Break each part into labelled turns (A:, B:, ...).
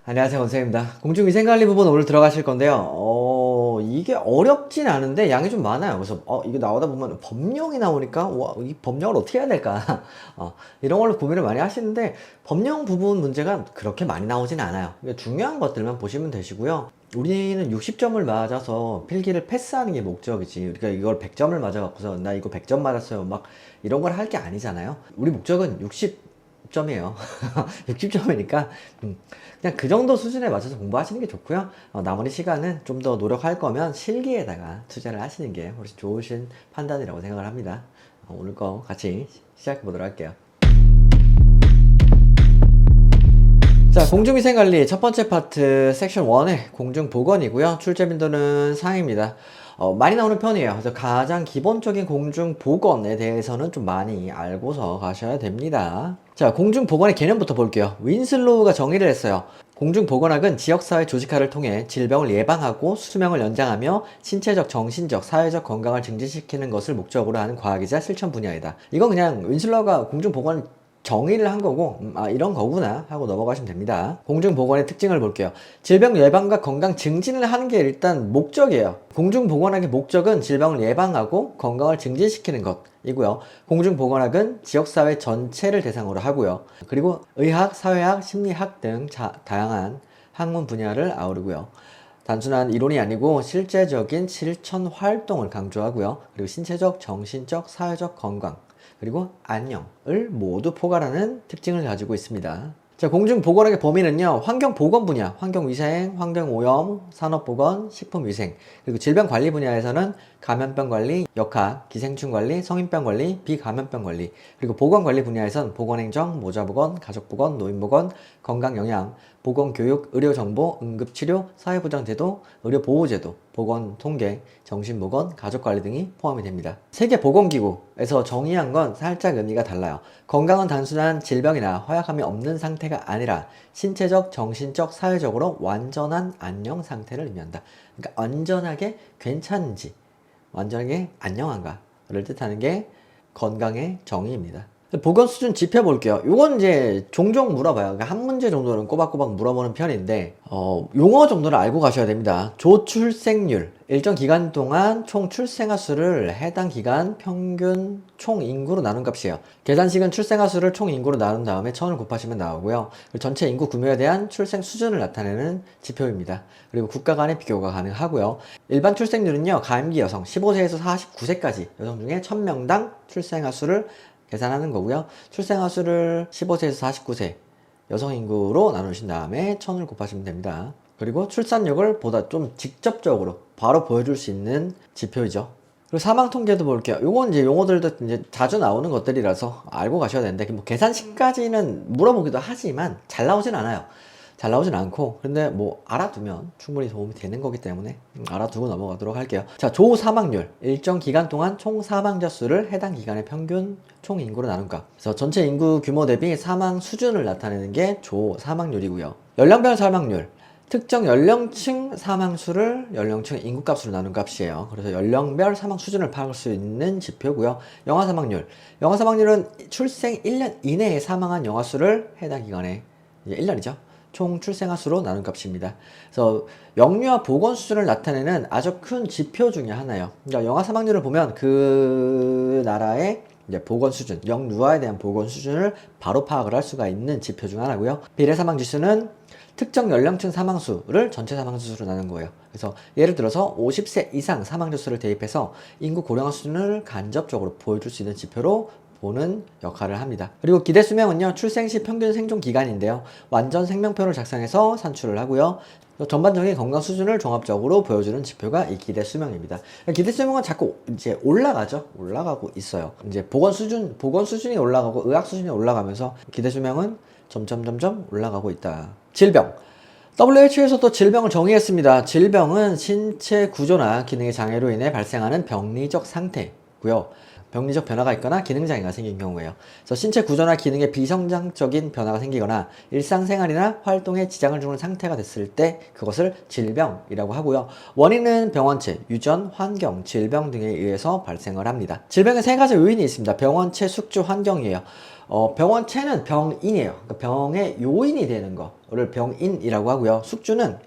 A: 안녕하세요, 원쌤입니다. 공중위생관리 부분 오늘 들어가실 건데요. 이게 어렵진 않은데 양이 좀 많아요. 그래서 이게 나오다 보면 법령이 나오니까 와, 이 법령을 어떻게 해야 될까? 이런 걸로 고민을 많이 하시는데 법령 부분 문제가 그렇게 많이 나오진 않아요. 그러니까 중요한 것들만 보시면 되시고요. 우리는 60점을 맞아서 필기를 패스하는 게 목적이지. 그러니까 이걸 100점을 맞아갖고서 나 이거 100점 맞았어요. 막 이런 걸 할 게 아니잖아요. 우리 목적은 60점이에요. 60점이니까 그냥 그 정도 수준에 맞춰서 공부하시는 게 좋고요. 나머지 시간은 좀 더 노력할 거면 실기에다가 투자를 하시는 게 훨씬 좋으신 판단이라고 생각을 합니다. 오늘 거 같이 시작해 보도록 할게요. 자, 공중위생관리 첫 번째 파트 섹션 1의 공중보건이고요. 출제 빈도는 상입니다. 많이 나오는 편이에요. 그래서 가장 기본적인 공중보건에 대해서는 좀 많이 알고서 가셔야 됩니다. 자, 공중보건의 개념부터 볼게요. 윈슬로우가 정의를 했어요. 공중보건학은 지역사회 조직화를 통해 질병을 예방하고 수명을 연장하며 신체적, 정신적, 사회적 건강을 증진시키는 것을 목적으로 하는 과학이자 실천 분야이다. 이건 그냥 윈슬로우가 공중보건 정의를 한 거고 이런 거구나 하고 넘어가시면 됩니다. 공중보건의 특징을 볼게요. 질병 예방과 건강 증진을 하는 게 일단 목적이에요. 공중보건학의 목적은 질병을 예방하고 건강을 증진시키는 것이고요. 공중보건학은 지역사회 전체를 대상으로 하고요. 그리고 의학, 사회학, 심리학 등 다양한 학문 분야를 아우르고요. 단순한 이론이 아니고 실제적인 실천 활동을 강조하고요. 그리고 신체적, 정신적, 사회적 건강 그리고 안녕을 모두 포괄하는 특징을 가지고 있습니다. 자, 공중보건학의 범위는요, 환경보건 분야, 환경위생, 환경오염, 산업보건, 식품위생, 그리고 질병관리 분야에서는 감염병 관리, 역학, 기생충 관리, 성인병 관리, 비감염병 관리, 그리고 보건관리 분야에선 보건행정, 모자보건, 가족보건, 노인보건, 건강영양, 보건교육, 의료정보, 응급치료, 사회보장제도, 의료보호제도, 보건통계, 정신보건, 가족관리 등이 포함이 됩니다. 세계보건기구에서 정의한 건 살짝 의미가 달라요. 건강은 단순한 질병이나 허약함이 없는 상태가 아니라 신체적, 정신적, 사회적으로 완전한 안녕 상태를 의미한다. 그러니까 완전하게 괜찮은지, 완전하게 안녕한가를 뜻하는 게 건강의 정의입니다. 보건 수준 지표 볼게요. 요건 이제 종종 물어봐요. 그러니까 한 문제 정도는 꼬박꼬박 물어보는 편인데 용어 정도는 알고 가셔야 됩니다. 조출생률, 일정 기간 동안 총 출생아 수를 해당 기간 평균 총 인구로 나눈 값이에요. 계산식은 출생아 수를 총 인구로 나눈 다음에 1000을 곱하시면 나오고요. 전체 인구 규모에 대한 출생 수준을 나타내는 지표입니다. 그리고 국가 간의 비교가 가능하고요. 일반 출생률은요, 가임기 여성 15세에서 49세까지 여성 중에 1000명당 출생아 수를 계산하는 거고요. 출생아 수를 15세에서 49세 여성 인구로 나누신 다음에 1000을 곱하시면 됩니다. 그리고 출산율을 보다 좀 직접적으로 바로 보여줄 수 있는 지표이죠. 그리고 사망 통계도 볼게요. 요건 이제 용어들도 이제 자주 나오는 것들이라서 알고 가셔야 되는데, 뭐 계산식까지는 물어보기도 하지만 잘 나오진 않아요. 잘 나오진 않고, 근데 뭐 알아두면 충분히 도움이 되는 거기 때문에 알아두고 넘어가도록 할게요. 자, 조 사망률, 일정 기간 동안 총 사망자 수를 해당 기간의 평균 총 인구로 나눈 값. 그래서 전체 인구 규모 대비 사망 수준을 나타내는 게 조 사망률이고요. 연령별 사망률, 특정 연령층 사망수를 연령층 인구값으로 나눈 값이에요. 그래서 연령별 사망 수준을 파악할 수 있는 지표고요. 영아 사망률, 영아 사망률은 출생 1년 이내에 사망한 영아 수를 해당 기간에 이제 1년이죠. 총 출생아 수로 나눈 값입니다. 그래서 영유아 보건 수준을 나타내는 아주 큰 지표 중에 하나예요. 그러니까 영아 사망률을 보면 그 나라의 이제 보건 수준, 영유아에 대한 보건 수준을 바로 파악을 할 수가 있는 지표 중 하나고요. 비례 사망 지수는 특정 연령층 사망수를 전체 사망자 수로 나눈 거예요. 그래서 예를 들어서 50세 이상 사망자 수를 대입해서 인구 고령화 수준을 간접적으로 보여줄 수 있는 지표로 보는 역할을 합니다. 그리고 기대 수명은요, 출생 시 평균 생존 기간인데요, 완전 생명표를 작성해서 산출을 하고요. 전반적인 건강 수준을 종합적으로 보여주는 지표가 이 기대 수명입니다. 기대 수명은 자꾸 이제 올라가고 있어요. 이제 보건 수준이 올라가고 의학 수준이 올라가면서 기대 수명은 점점 올라가고 있다. 질병. WHO에서도 질병을 정의했습니다. 질병은 신체 구조나 기능의 장애로 인해 발생하는 병리적 상태고요. 병리적 변화가 있거나 기능장애가 생긴 경우에요. 그래서 신체 구조나 기능에 비정상적인 변화가 생기거나 일상생활이나 활동에 지장을 주는 상태가 됐을 때 그것을 질병이라고 하고요. 원인은 병원체, 유전, 환경, 질병 등에 의해서 발생을 합니다. 질병에 세 가지 요인이 있습니다. 병원체, 숙주, 환경이에요. 병원체는 병인이에요. 그러니까 병의 요인이 되는 거를 병인이라고 하고요. 숙주는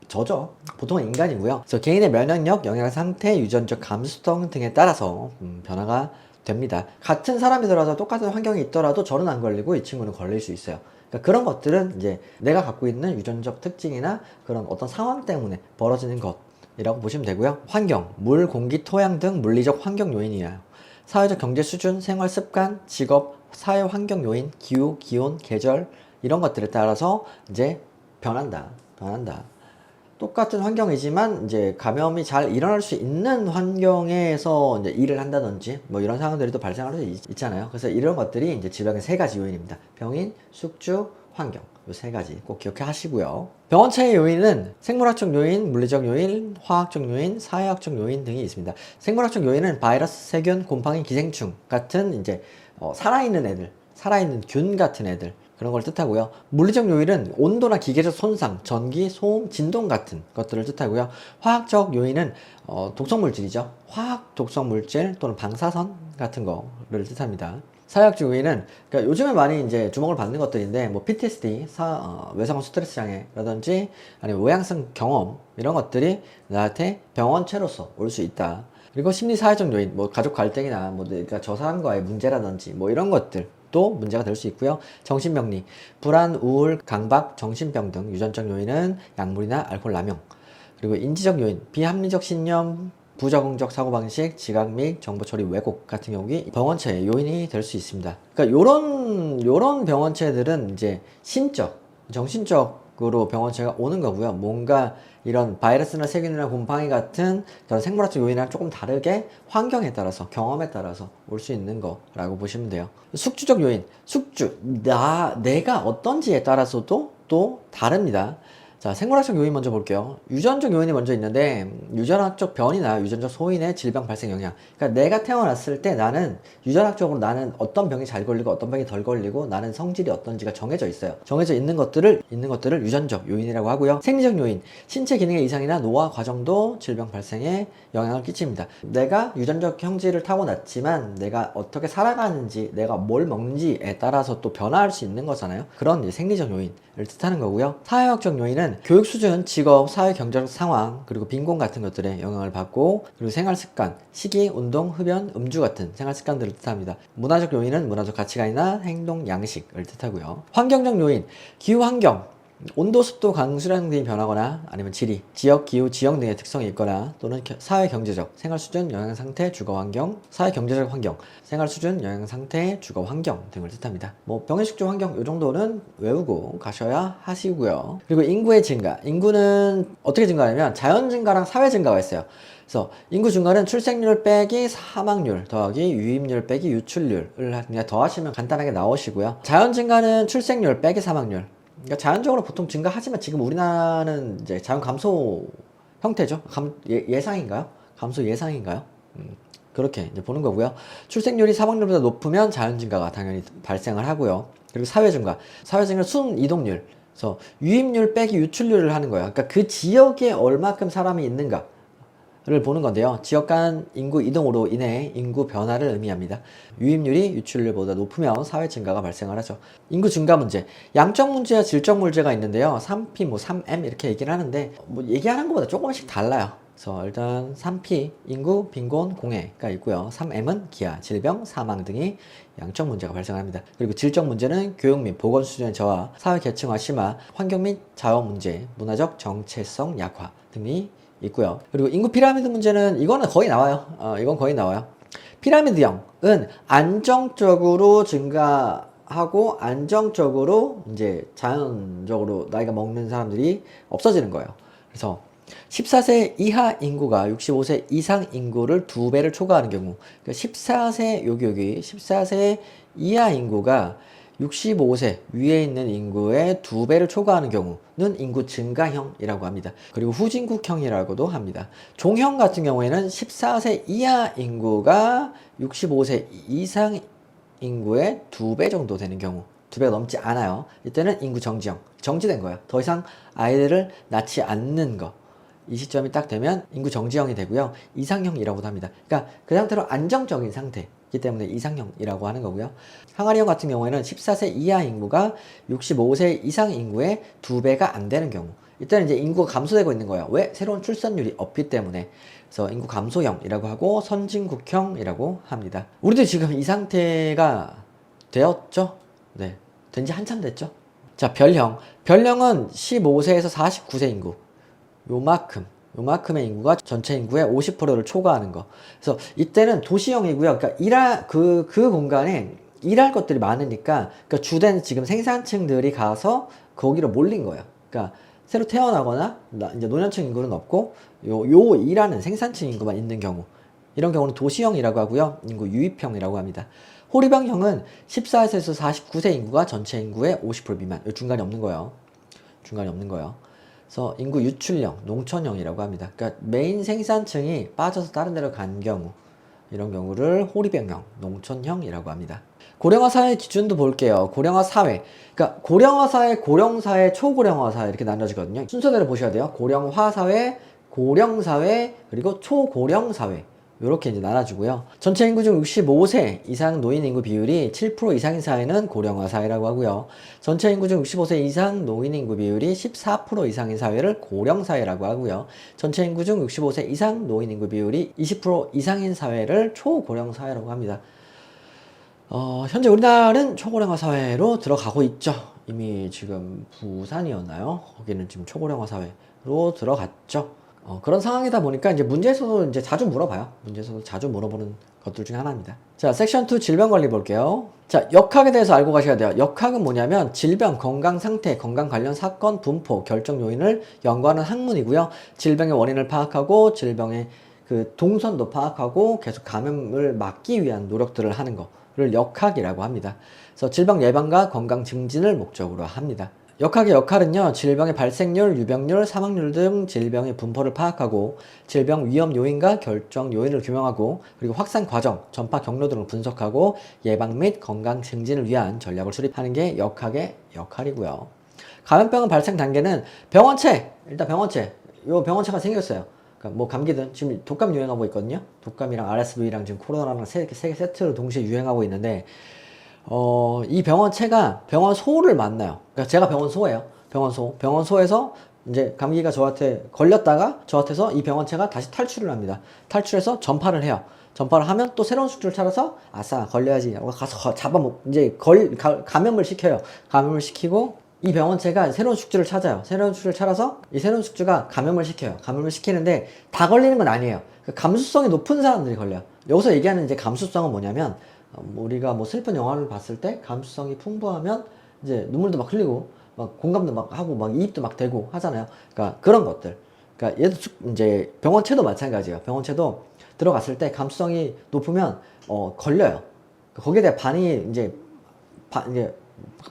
A: 저죠. 보통은 인간이고요. 그래서 개인의 면역력, 영양 상태, 유전적 감수성 등에 따라서 변화가 됩니다. 같은 사람이더라도 똑같은 환경이 있더라도 저는 안 걸리고 이 친구는 걸릴 수 있어요. 그러니까 그런 것들은 이제 내가 갖고 있는 유전적 특징이나 그런 어떤 상황 때문에 벌어지는 것이라고 보시면 되고요. 환경, 물, 공기, 토양 등 물리적 환경 요인이에요. 사회적 경제 수준, 생활 습관, 직업, 사회 환경 요인, 기후, 기온, 계절 이런 것들에 따라서 이제 변한다. 똑같은 환경이지만 이제 감염이 잘 일어날 수 있는 환경에서 이제 일을 한다든지 뭐 이런 상황들이 또 발생할 수 있잖아요. 그래서 이런 것들이 이제 질병의 세 가지 요인입니다. 병인, 숙주, 환경. 요 세 가지 꼭 기억해 하시고요. 병원체의 요인은 생물학적 요인, 물리적 요인, 화학적 요인, 사회학적 요인 등이 있습니다. 생물학적 요인은 바이러스, 세균, 곰팡이, 기생충 같은 이제 살아있는 애들, 살아있는 균 같은 애들 그런 걸 뜻하고요. 물리적 요인은 온도나 기계적 손상, 전기, 소음, 진동 같은 것들을 뜻하고요. 화학적 요인은 독성물질이죠. 화학 독성물질 또는 방사선 같은 거를 뜻합니다. 사회학적 요인은 그러니까 요즘에 많이 이제 주목을 받는 것들인데 뭐 PTSD, 외상후 스트레스 장애라든지 아니면 외향성 경험 이런 것들이 나한테 병원체로서 올 수 있다. 그리고 심리 사회적 요인, 뭐 가족 갈등이나 뭐 그러니까 저 사람과의 문제라든지 뭐 이런 것들 또 문제가 될 수 있고요. 정신병리, 불안, 우울, 강박, 정신병 등 유전적 요인은 약물이나 알코올 남용. 그리고 인지적 요인, 비합리적 신념, 부적응적 사고방식, 지각 및 정보 처리 왜곡 같은 경우에 병원체의 요인이 될 수 있습니다. 그러니까 요런 병원체들은 이제 심적, 정신적으로 병원체가 오는 거고요. 뭔가 이런 바이러스나 세균이나 곰팡이 같은 그런 생물학적 요인이랑 조금 다르게 환경에 따라서, 경험에 따라서 올 수 있는 거라고 보시면 돼요. 숙주적 요인, 내가 어떤지에 따라서도 또 다릅니다. 자, 생물학적 요인 먼저 볼게요. 유전적 요인이 먼저 있는데 유전학적 변이나 유전적 소인의 질병 발생 영향. 그러니까 내가 태어났을 때 나는 유전학적으로 나는 어떤 병이 잘 걸리고 어떤 병이 덜 걸리고 나는 성질이 어떤지가 정해져 있어요. 정해져 있는 것들을 유전적 요인이라고 하고요. 생리적 요인, 신체 기능의 이상이나 노화 과정도 질병 발생에 영향을 끼칩니다. 내가 유전적 형질을 타고났지만 내가 어떻게 살아가는지, 내가 뭘 먹는지에 따라서 또 변화할 수 있는 거잖아요. 그런 이제 생리적 요인을 뜻하는 거고요. 사회학적 요인은 교육 수준, 직업, 사회 경제적 상황, 그리고 빈곤 같은 것들에 영향을 받고, 그리고 생활 습관, 식이, 운동, 흡연, 음주 같은 생활 습관들을 뜻합니다. 문화적 요인은 문화적 가치관이나 행동 양식을 뜻하고요. 환경적 요인, 기후 환경, 온도, 습도, 강수량 등이 변하거나 아니면 지리, 지역, 기후, 지형 등의 특성이 있거나 또는 사회 경제적, 생활 수준, 영양 상태, 주거 환경, 사회 경제적 환경, 생활 수준, 영양 상태, 주거 환경 등을 뜻합니다. 뭐 병의 숙주 환경 이 정도는 외우고 가셔야 하시고요. 그리고 인구의 증가, 인구는 어떻게 증가하냐면 자연 증가랑 사회 증가가 있어요. 그래서 인구 증가는 출생률 빼기 사망률 더하기 유입률 빼기 유출률을 그냥 더하시면 간단하게 나오시고요. 자연 증가는 출생률 빼기 사망률. 그러니까 자연적으로 보통 증가하지만 지금 우리나라는 이제 자연 감소 형태죠. 예상인가요? 감소 예상인가요? 그렇게 이제 보는 거고요. 출생률이 사망률보다 높으면 자연 증가가 당연히 발생을 하고요. 그리고 사회 증가, 순 이동률, 그래서 유입률 빼기 유출률을 하는 거예요. 그러니까 그 지역에 얼마큼 사람이 있는가. 를 보는 건데요. 지역 간 인구 이동으로 인해 인구 변화를 의미합니다. 유입률이 유출률보다 높으면 사회 증가가 발생을 하죠. 인구 증가 문제, 양적 문제와 질적 문제가 있는데요. 3P, 뭐 3M 이렇게 얘기를 하는데 뭐 얘기하는 것보다 조금씩 달라요. 그래서 일단 3P, 인구, 빈곤, 공해가 있고요. 3M은 기아, 질병, 사망 등이 양적 문제가 발생합니다. 그리고 질적 문제는 교육 및 보건 수준의 저하, 사회 계층화 심화, 환경 및 자원 문제, 문화적 정체성 약화 등이 있고요. 그리고 인구 피라미드 문제는 이거는 거의 나와요. 이건 거의 나와요. 피라미드형은 안정적으로 증가하고 안정적으로 이제 자연적으로 나이가 먹는 사람들이 없어지는 거예요. 그래서 14세 이하 인구가 65세 이상 인구를 2배를 초과하는 경우, 그러니까 14세 이하 인구가 65세 위에 있는 인구의 2배를 초과하는 경우는 인구 증가형이라고 합니다. 그리고 후진국형이라고도 합니다. 종형 같은 경우에는 14세 이하 인구가 65세 이상 인구의 2배 정도 되는 경우, 2배가 넘지 않아요. 이때는 인구 정지형, 정지된 거예요. 더 이상 아이들을 낳지 않는 거. 이 시점이 딱 되면 인구 정지형이 되고요. 이상형이라고도 합니다. 그러니까 그 상태로 안정적인 상태. 이기 때문에 이상형이라고 하는 거고요. 항아리형 같은 경우에는 14세 이하 인구가 65세 이상 인구의 2배가 안 되는 경우, 이때는 이제 인구가 감소되고 있는 거예요. 왜? 새로운 출산율이 없기 때문에. 그래서 인구 감소형이라고 하고 선진국형이라고 합니다. 우리도 지금 이 상태가 되었죠? 네, 된 지 한참 됐죠? 자, 별형. 별형은 15세에서 49세 인구. 요만큼의 인구가 전체 인구의 50%를 초과하는 거. 그래서 이때는 도시형이고요. 그러니까 그 공간에 일할 것들이 많으니까, 그러니까 주된 지금 생산층들이 가서 거기로 몰린 거예요. 그러니까 새로 태어나거나 이제 노년층 인구는 없고 요 일하는 생산층 인구만 있는 경우, 이런 경우는 도시형이라고 하고요. 인구 유입형이라고 합니다. 호리병형은 14세에서 49세 인구가 전체 인구의 50% 미만. 중간이 없는 거예요. 중간이 없는 거예요. 그래서 인구 유출형, 농촌형이라고 합니다. 그러니까 메인 생산층이 빠져서 다른 데로 간 경우, 이런 경우를 호리병형, 농촌형이라고 합니다. 고령화 사회 기준도 볼게요. 고령화 사회. 그러니까 고령화 사회, 고령사회, 초고령화 사회 이렇게 나눠지거든요. 순서대로 보셔야 돼요. 고령화 사회, 고령사회, 그리고 초고령사회. 이렇게 이제 나눠지고요. 전체 인구 중 65세 이상 노인 인구 비율이 7% 이상인 사회는 고령화 사회라고 하고요. 전체 인구 중 65세 이상 노인 인구 비율이 14% 이상인 사회를 고령 사회라고 하고요. 전체 인구 중 65세 이상 노인 인구 비율이 20% 이상인 사회를 초고령 사회라고 합니다. 현재 우리나라는 초고령화 사회로 들어가고 있죠. 이미 지금 부산이었나요? 거기는 지금 초고령화 사회로 들어갔죠. 그런 상황이다 보니까 이제 문제에서도 이제 자주 물어봐요. 문제에서도 자주 물어보는 것들 중에 하나입니다. 자, 섹션 2 질병 관리 볼게요. 자, 역학에 대해서 알고 가셔야 돼요. 역학은 뭐냐면 질병, 건강 상태, 건강 관련 사건, 분포, 결정 요인을 연구하는 학문이고요. 질병의 원인을 파악하고 질병의 그 동선도 파악하고 계속 감염을 막기 위한 노력들을 하는 거를 역학이라고 합니다. 그래서 질병 예방과 건강 증진을 목적으로 합니다. 역학의 역할은요, 질병의 발생률, 유병률, 사망률 등 질병의 분포를 파악하고 질병 위험 요인과 결정 요인을 규명하고, 그리고 확산 과정, 전파 경로 등을 분석하고 예방 및 건강 증진을 위한 전략을 수립하는 게 역학의 역할이고요. 감염병의 발생 단계는 병원체, 일단 병원체, 요 병원체가 생겼어요. 그러니까 뭐 감기든 지금 독감 유행하고 있거든요. 독감이랑 RSV랑 지금 코로나랑 세 개 세트로 동시에 유행하고 있는데, 이 병원체가 병원소를 만나요. 그러니까 제가 병원소예요. 병원소에서 이제 감기가 저한테 걸렸다가 저한테서 이 병원체가 다시 탈출을 합니다. 탈출해서 전파를 해요. 전파를 하면 또 새로운 숙주를 찾아서 아싸 걸려야지 하고 가서 이제 감염을 시켜요. 감염을 시키고 이 병원체가 새로운 숙주를 찾아요. 새로운 숙주를 찾아서 이 새로운 숙주가 감염을 시켜요. 감염을 시키는데 다 걸리는 건 아니에요. 감수성이 높은 사람들이 걸려요. 여기서 얘기하는 이제 감수성은 뭐냐면, 우리가 뭐 슬픈 영화를 봤을 때 감수성이 풍부하면 이제 눈물도 막 흘리고 막 공감도 막 하고 막 이입도 막 되고 하잖아요. 그러니까 그런 것들. 그러니까 얘도 이제 병원체도 마찬가지예요. 병원체도 들어갔을 때 감수성이 높으면 걸려요. 거기에 대한 반응이 이제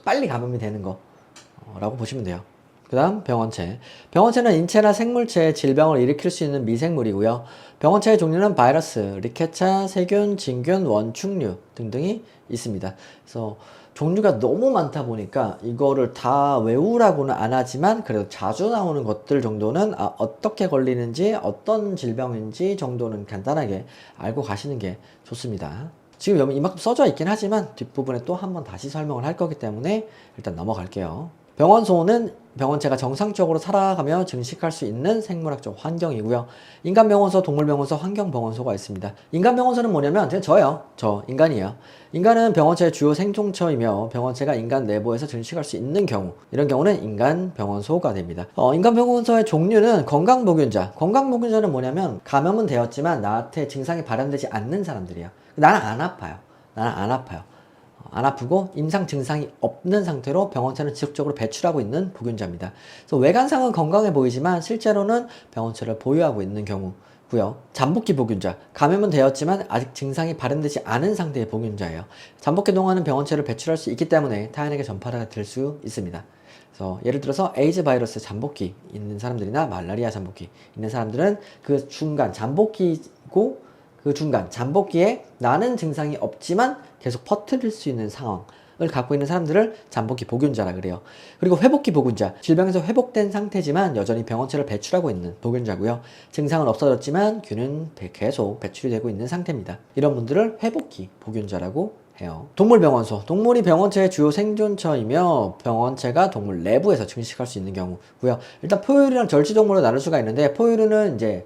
A: 빨리 감염이 되는 거라고 보시면 돼요. 그 다음 병원체. 병원체는 인체나 생물체의 질병을 일으킬 수 있는 미생물이고요. 병원체의 종류는 바이러스, 리케차, 세균, 진균, 원충류 등등이 있습니다. 그래서 종류가 너무 많다 보니까 이거를 다 외우라고는 안 하지만 그래도 자주 나오는 것들 정도는 어떻게 걸리는지 어떤 질병인지 정도는 간단하게 알고 가시는 게 좋습니다. 지금 여기 이만큼 써져 있긴 하지만 뒷부분에 또 한번 다시 설명을 할 거기 때문에 일단 넘어갈게요. 병원소는 병원체가 정상적으로 살아가며 증식할 수 있는 생물학적 환경이고요. 인간병원소, 동물병원소, 환경병원소가 있습니다. 인간병원소는 뭐냐면 저 인간이에요. 인간은 병원체의 주요 생존처이며 병원체가 인간 내부에서 증식할 수 있는 경우, 이런 경우는 인간병원소가 됩니다. 인간병원소의 종류는 건강보균자. 건강보균자는 뭐냐면 감염은 되었지만 나한테 증상이 발현되지 않는 사람들이에요. 나는 안 아파요. 안 아프고 임상 증상이 없는 상태로 병원체는 지속적으로 배출하고 있는 보균자입니다. 그래서 외관상은 건강해 보이지만 실제로는 병원체를 보유하고 있는 경우고요. 잠복기 보균자, 감염은 되었지만 아직 증상이 발현되지 않은 상태의 보균자예요. 잠복기 동안은 병원체를 배출할 수 있기 때문에 타인에게 전파가 될 수 있습니다. 그래서 예를 들어서 에이즈 바이러스 잠복기 있는 사람들이나 말라리아 잠복기 있는 사람들은 그 중간 잠복기에 나는 증상이 없지만 계속 퍼뜨릴 수 있는 상황, 갖고 있는 사람들을 잠복기 보균자라 그래요. 그리고 회복기 보균자, 질병에서 회복된 상태지만 여전히 병원체를 배출하고 있는 보균자고요. 증상은 없어졌지만 균은 계속 배출이 되고 있는 상태입니다. 이런 분들을 회복기 보균자라고 해요. 동물병원소, 동물이 병원체의 주요 생존처이며 병원체가 동물 내부에서 증식할 수 있는 경우고요. 일단 포유류랑 절지동물로 나눌 수가 있는데, 포유류는 이제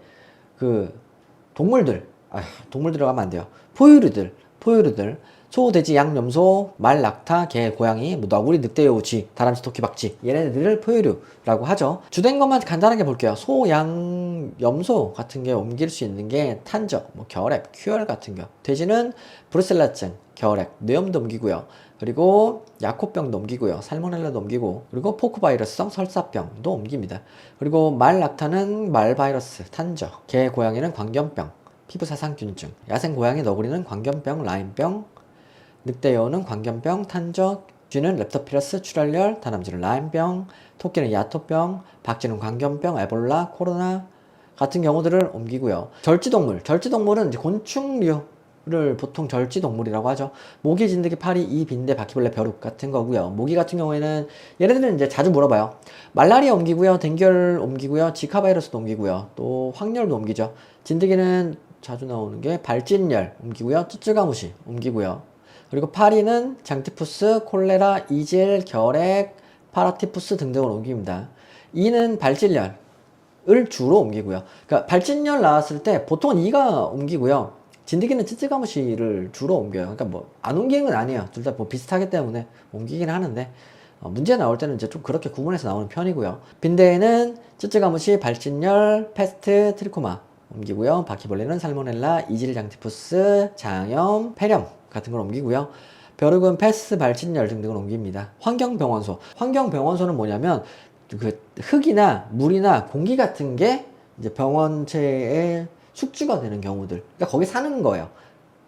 A: 그 동물들이라고 하면 안 돼요. 포유류들, 소, 돼지, 양, 염소, 말, 낙타, 개, 고양이, 뭐 너구리, 늑대, 여우, 쥐, 다람쥐, 토끼, 박쥐, 얘네들을 포유류라고 하죠. 주된 것만 간단하게 볼게요. 소, 양, 염소 같은 게 옮길 수 있는 게 탄저, 뭐 결핵, 큐열 같은 거. 돼지는 브루셀라증, 결핵, 뇌염도 옮기고요. 그리고 야코병도 옮기고요. 살모넬라도 옮기고, 그리고 포크바이러스성 설사병도 옮깁니다. 그리고 말, 낙타는 말바이러스, 탄저, 개, 고양이는 광견병, 피부사상균증, 야생 고양이, 너구리는 광견병, 라임병, 늑대, 여우는 광견병, 탄저, 쥐는 렙토피러스, 출혈열, 다람쥐는 라임병, 토끼는 야토병, 박쥐는 광견병, 에볼라, 코로나 같은 경우들을 옮기고요. 절지동물은 이제 곤충류를 보통 절지동물이라고 하죠. 모기, 진드기, 파리, 이, 빈대, 바퀴벌레, 벼룩 같은 거고요. 모기 같은 경우에는 얘네들은 이제 자주 물어봐요. 말라리아 옮기고요, 댕결 옮기고요, 지카 바이러스도 옮기고요, 또 황열도 옮기죠. 진드기는 자주 나오는 게 발진열 옮기고요, 쯔쯔가무시 옮기고요. 그리고 파리는 장티푸스, 콜레라, 이질, 결핵, 파라티푸스 등등을 옮깁니다. 이는 발진열을 주로 옮기고요. 그러니까 발진열 나왔을 때 보통은 이가 옮기고요. 진드기는 쯔쯔가무시를 주로 옮겨요. 그러니까 뭐 안 옮기는 건 아니에요. 둘 다 뭐 비슷하기 때문에 옮기긴 하는데, 문제 나올 때는 이제 좀 그렇게 구분해서 나오는 편이고요. 빈대에는 쯔쯔가무시, 발진열, 패스트, 트리코마 옮기고요. 바퀴벌레는 살모넬라, 이질, 장티푸스, 장염, 폐렴 같은 걸 옮기고요. 벼룩은 패스, 발진열 등등을 옮깁니다. 환경병원소는 뭐냐면 그 흙이나 물이나 공기 같은 게 이제 병원체의 숙주가 되는 경우들, 그러니까 거기 사는 거예요.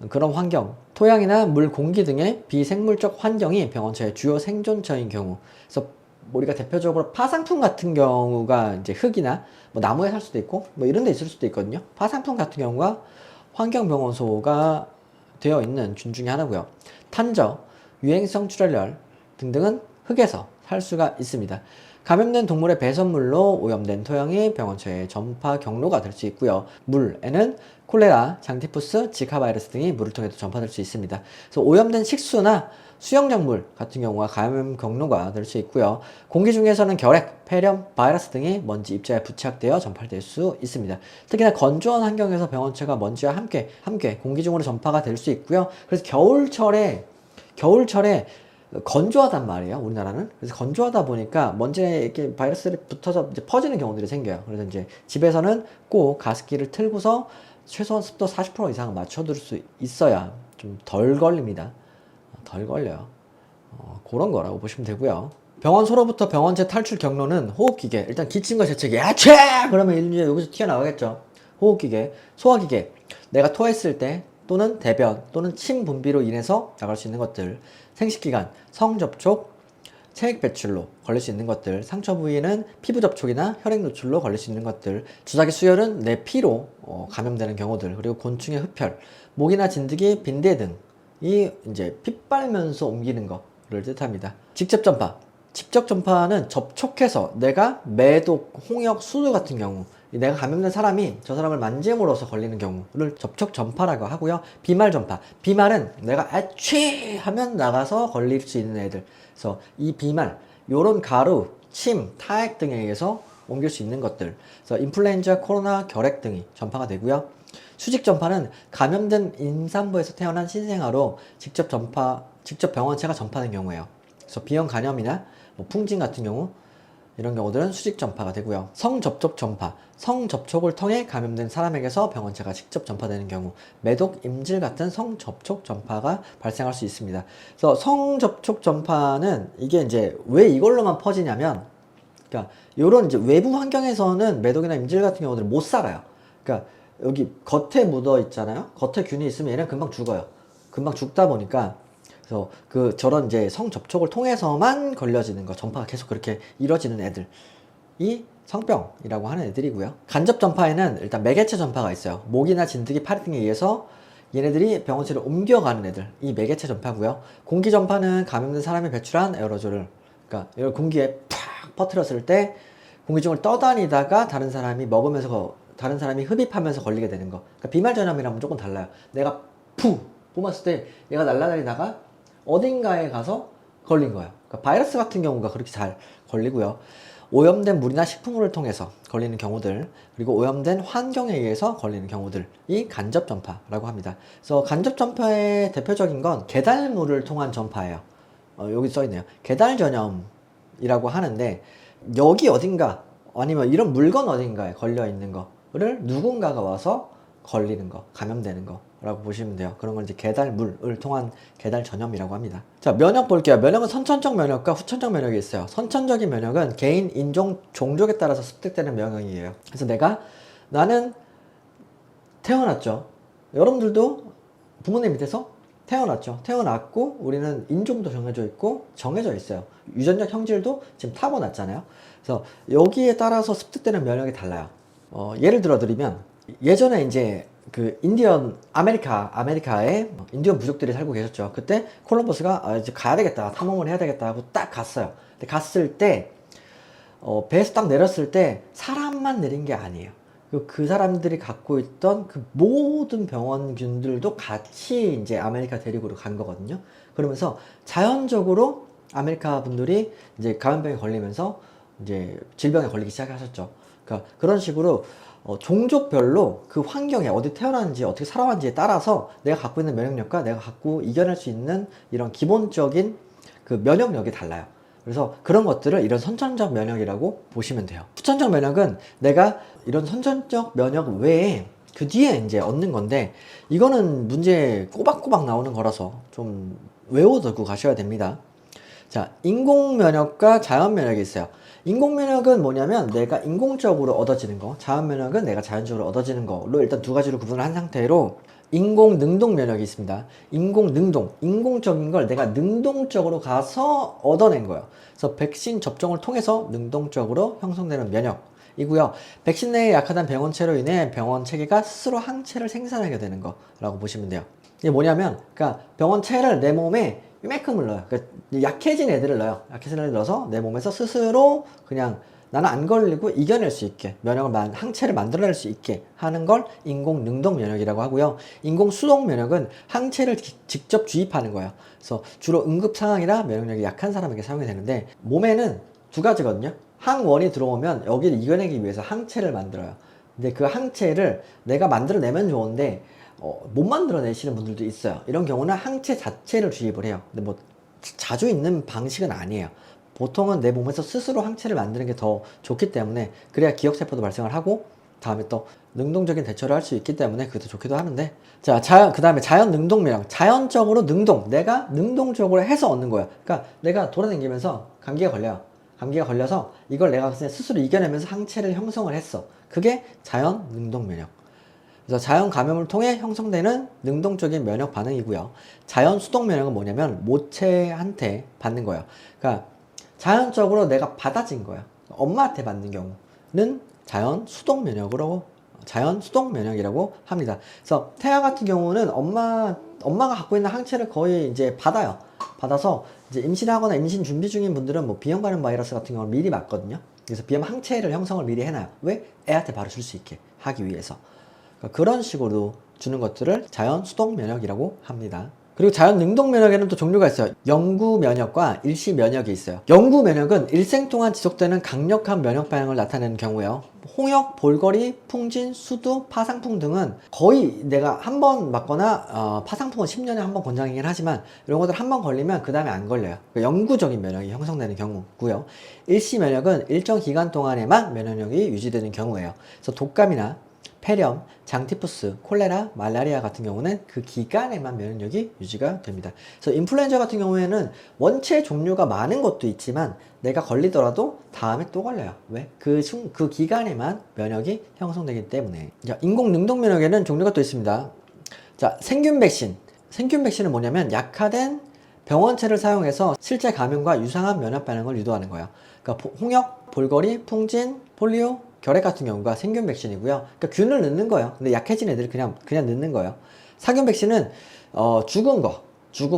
A: 그런 환경, 토양이나 물, 공기 등의 비생물적 환경이 병원체의 주요 생존처인 경우. 그래서 우리가 대표적으로 파상풍 같은 경우가 이제 흙이나 뭐 나무에 살 수도 있고 뭐 이런 데 있을 수도 있거든요. 파상풍 같은 경우가 환경병원소가 되어 있는 균 중에 하나고요. 탄저, 유행성 출혈열 등등은 흙에서 살 수가 있습니다. 감염된 동물의 배설물로 오염된 토양이 병원체의 전파 경로가 될 수 있고요. 물에는 콜레라, 장티푸스, 지카 바이러스 등이 물을 통해서 전파될 수 있습니다. 그래서 오염된 식수나 수영작물 같은 경우가 감염 경로가 될 수 있고요. 공기 중에서는 결핵, 폐렴, 바이러스 등이 먼지 입자에 부착되어 전파될 수 있습니다. 특히나 건조한 환경에서 병원체가 먼지와 함께 공기 중으로 전파가 될 수 있고요. 그래서 겨울철에 건조하단 말이에요, 우리나라는. 그래서 건조하다 보니까 먼지에 이렇게 바이러스를 붙어서 이제 퍼지는 경우들이 생겨요. 그래서 이제 집에서는 꼭 가습기를 틀고서 최소한 습도 40% 이상 맞춰둘 수 있어야 좀 덜 걸립니다. 덜 걸려요. 그런 거라고 보시면 되고요. 병원소로부터 병원체 탈출 경로는 호흡기계. 일단 기침과 재채기, 야채! 그러면 이제 여기서 튀어나오겠죠. 호흡기계, 소화기계. 내가 토했을 때 또는 대변 또는 침 분비로 인해서 나갈 수 있는 것들. 생식기관, 성접촉, 체액 배출로 걸릴 수 있는 것들. 상처 부위는 피부 접촉이나 혈액 노출로 걸릴 수 있는 것들. 주사기 수혈은 내 피로 감염되는 경우들. 그리고 곤충의 흡혈, 모기나 진드기, 빈대 등이 이제 피 빨면서 옮기는 거를 뜻합니다. 직접 전파는 접촉해서 내가 매독, 홍역, 수두 같은 경우, 내가 감염된 사람이 저 사람을 만짐으로써 걸리는 경우를 접촉 전파라고 하고요. 비말 전파. 비말은 내가 아취 하면 나가서 걸릴 수 있는 애들. 그래서 이 비말, 요런 가루, 침, 타액 등에 의해서 옮길 수 있는 것들. 그래서 인플루엔자, 코로나, 결핵 등이 전파가 되고요. 수직 전파는 감염된 임산부에서 태어난 신생아로 직접 병원체가 전파된 경우예요. 그래서 비형 간염이나 뭐 풍진 같은 경우, 이런 경우들은 수직 전파가 되고요. 성접촉 전파, 성접촉을 통해 감염된 사람에게서 병원체가 직접 전파되는 경우, 매독, 임질 같은 성접촉 전파가 발생할 수 있습니다. 그래서 성접촉 전파는 이게 이제 왜 이걸로만 퍼지냐면, 그러니까 요런 이제 외부 환경에서는 매독이나 임질 같은 경우들은 못 살아요. 그러니까 여기 겉에 묻어 있잖아요. 겉에 균이 있으면 얘는 금방 죽어요. 금방 죽다 보니까, 그래서 저런 이제 성접촉을 통해서만 걸려지는 거, 전파가 계속 그렇게 이루어지는 애들이 성병이라고 하는 애들이고요. 간접 전파에는 일단 매개체 전파가 있어요. 모기나 진드기, 파리 등에 의해서 얘네들이 병원체를 옮겨가는 애들, 이 매개체 전파고요. 공기 전파는 감염된 사람이 배출한 에어로졸을, 그러니까 이걸 공기에 팍 퍼뜨렸을 때 공기 중을 떠다니다가 다른 사람이 먹으면서 다른 사람이 흡입하면서 걸리게 되는 거. 그러니까 비말 전염이랑은 조금 달라요. 내가 푸 뿜었을 때 얘가 날아다니다가 어딘가에 가서 걸린 거예요. 그러니까 바이러스 같은 경우가 그렇게 잘 걸리고요. 오염된 물이나 식품을 통해서 걸리는 경우들, 그리고 오염된 환경에 의해서 걸리는 경우들이 간접 전파라고 합니다. 그래서 간접 전파의 대표적인 건 계달물을 통한 전파예요. 여기 써있네요. 계달 전염이라고 하는데, 여기 어딘가 아니면 이런 물건 어딘가에 걸려 있는 거를 누군가가 와서 걸리는 거, 감염되는 거라고 보시면 돼요. 그런 걸 이제 계달물을 통한 계달 전염이라고 합니다. 자, 면역 볼게요. 면역은 선천적 면역과 후천적 면역이 있어요. 선천적인 면역은 개인, 인종, 종족에 따라서 습득되는 면역이에요. 그래서 나는 태어났죠. 여러분들도 부모님 밑에서 태어났죠. 태어났고 우리는 인종도 정해져 있고 정해져 있어요. 유전적 형질도 지금 타고났잖아요. 그래서 여기에 따라서 습득되는 면역이 달라요. 예를 들어 드리면, 예전에 이제 그 아메리카에 인디언 부족들이 살고 계셨죠. 그때 콜럼버스가 이제 가야 되겠다, 탐험을 해야 되겠다 하고 딱 갔어요. 근데 갔을 때 배에서 딱 내렸을 때 사람만 내린 게 아니에요. 그 사람들이 갖고 있던 그 모든 병원균들도 같이 이제 아메리카 대륙으로 간 거거든요. 그러면서 자연적으로 아메리카 분들이 이제 감염병에 걸리면서 이제 질병에 걸리기 시작하셨죠. 그러니까 그런 식으로 종족별로 그 환경에 어디 태어났는지 어떻게 살아왔는지에 따라서 내가 갖고 있는 면역력과 내가 갖고 이겨낼 수 있는 이런 기본적인 그 면역력이 달라요. 그래서 그런 것들을 이런 선천적 면역이라고 보시면 돼요. 후천적 면역은 내가 이런 선천적 면역 외에 그 뒤에 이제 얻는 건데, 이거는 문제 꼬박꼬박 나오는 거라서 좀 외워두고 가셔야 됩니다. 자, 인공 면역과 자연 면역이 있어요. 인공 면역은 뭐냐면 내가 인공적으로 얻어지는 거, 자연 면역은 내가 자연적으로 얻어지는 거로 일단 두 가지로 구분을 한 상태로, 인공 능동 면역이 있습니다. 인공 능동, 인공적인 걸 내가 능동적으로 가서 얻어낸 거예요. 그래서 백신 접종을 통해서 능동적으로 형성되는 면역이고요. 백신 내에 약화된 병원체로 인해 병원 체계가 스스로 항체를 생산하게 되는 거라고 보시면 돼요. 이게 뭐냐면, 그러니까 병원체를 내 몸에 이만큼을 넣어요. 그러니까 약해진 애들을 넣어요. 약해진 애들을 넣어서 내 몸에서 스스로 그냥 나는 안 걸리고 이겨낼 수 있게, 항체를 만들어낼 수 있게 하는 걸 인공 능동 면역이라고 하고요. 인공 수동 면역은 항체를 직접 주입하는 거예요. 그래서 주로 응급 상황이나 면역력이 약한 사람에게 사용이 되는데, 몸에는 두 가지거든요. 항원이 들어오면 여기를 이겨내기 위해서 항체를 만들어요. 근데 그 항체를 내가 만들어내면 좋은데 못 만들어내시는 분들도 있어요. 이런 경우는 항체 자체를 주입을 해요. 근데 뭐 자주 있는 방식은 아니에요. 보통은 내 몸에서 스스로 항체를 만드는 게 더 좋기 때문에, 그래야 기억세포도 발생을 하고 다음에 또 능동적인 대처를 할 수 있기 때문에 그것도 좋기도 하는데, 자, 그 다음에 자연 능동 면역. 자연적으로 내가 능동적으로 해서 얻는 거예요. 그러니까 내가 돌아다니면서 감기가 걸려요. 감기가 걸려서 이걸 내가 스스로 이겨내면서 항체를 형성을 했어. 그게 자연 능동 면역. 그래서 자연 감염을 통해 형성되는 능동적인 면역 반응이고요. 자연 수동 면역은 뭐냐면 모체한테 받는 거예요. 그러니까 자연적으로 내가 받아진 거야. 엄마한테 받는 경우는 자연 수동 면역이라고 합니다. 그래서 태아 같은 경우는 엄마가 갖고 있는 항체를 거의 이제 받아서 이제 임신하거나 임신 준비 중인 분들은 뭐 비형 간염 바이러스 같은 경우는 미리 맞거든요. 그래서 비형 항체를 형성을 미리 해놔요. 왜? 애한테 바로 줄 수 있게 하기 위해서. 그러니까 그런 식으로 주는 것들을 자연 수동 면역이라고 합니다. 그리고 자연 능동 면역에는 또 종류가 있어요. 영구 면역과 일시 면역이 있어요. 영구 면역은 일생 동안 지속되는 강력한 면역 반응을 나타내는 경우예요. 홍역, 볼거리, 풍진, 수두, 파상풍 등은 거의 내가 한 번 맞거나 파상풍은 10년에 한 번 권장이긴 하지만 이런 것들 한 번 걸리면 그 다음에 안 걸려요. 그러니까 영구적인 면역이 형성되는 경우고요. 일시 면역은 일정 기간 동안에만 면역력이 유지되는 경우예요. 그래서 독감이나 폐렴, 장티푸스, 콜레라, 말라리아 같은 경우는 그 기간에만 면역력이 유지가 됩니다. 그래서 인플루엔자 같은 경우에는 원체 종류가 많은 것도 있지만 내가 걸리더라도 다음에 또 걸려요. 왜? 그 기간에만 면역이 형성되기 때문에. 자, 인공 능동 면역에는 종류가 또 있습니다. 자, 생균 백신. 생균 백신은 뭐냐면 약화된 병원체를 사용해서 실제 감염과 유사한 면역 반응을 유도하는 거예요. 그러니까 홍역, 볼거리, 풍진, 폴리오, 결핵 같은 경우가 생균 백신이고요. 그러니까 균을 넣는 거예요. 근데 약해진 애들을 그냥 넣는 거예요. 살균 백신은 죽은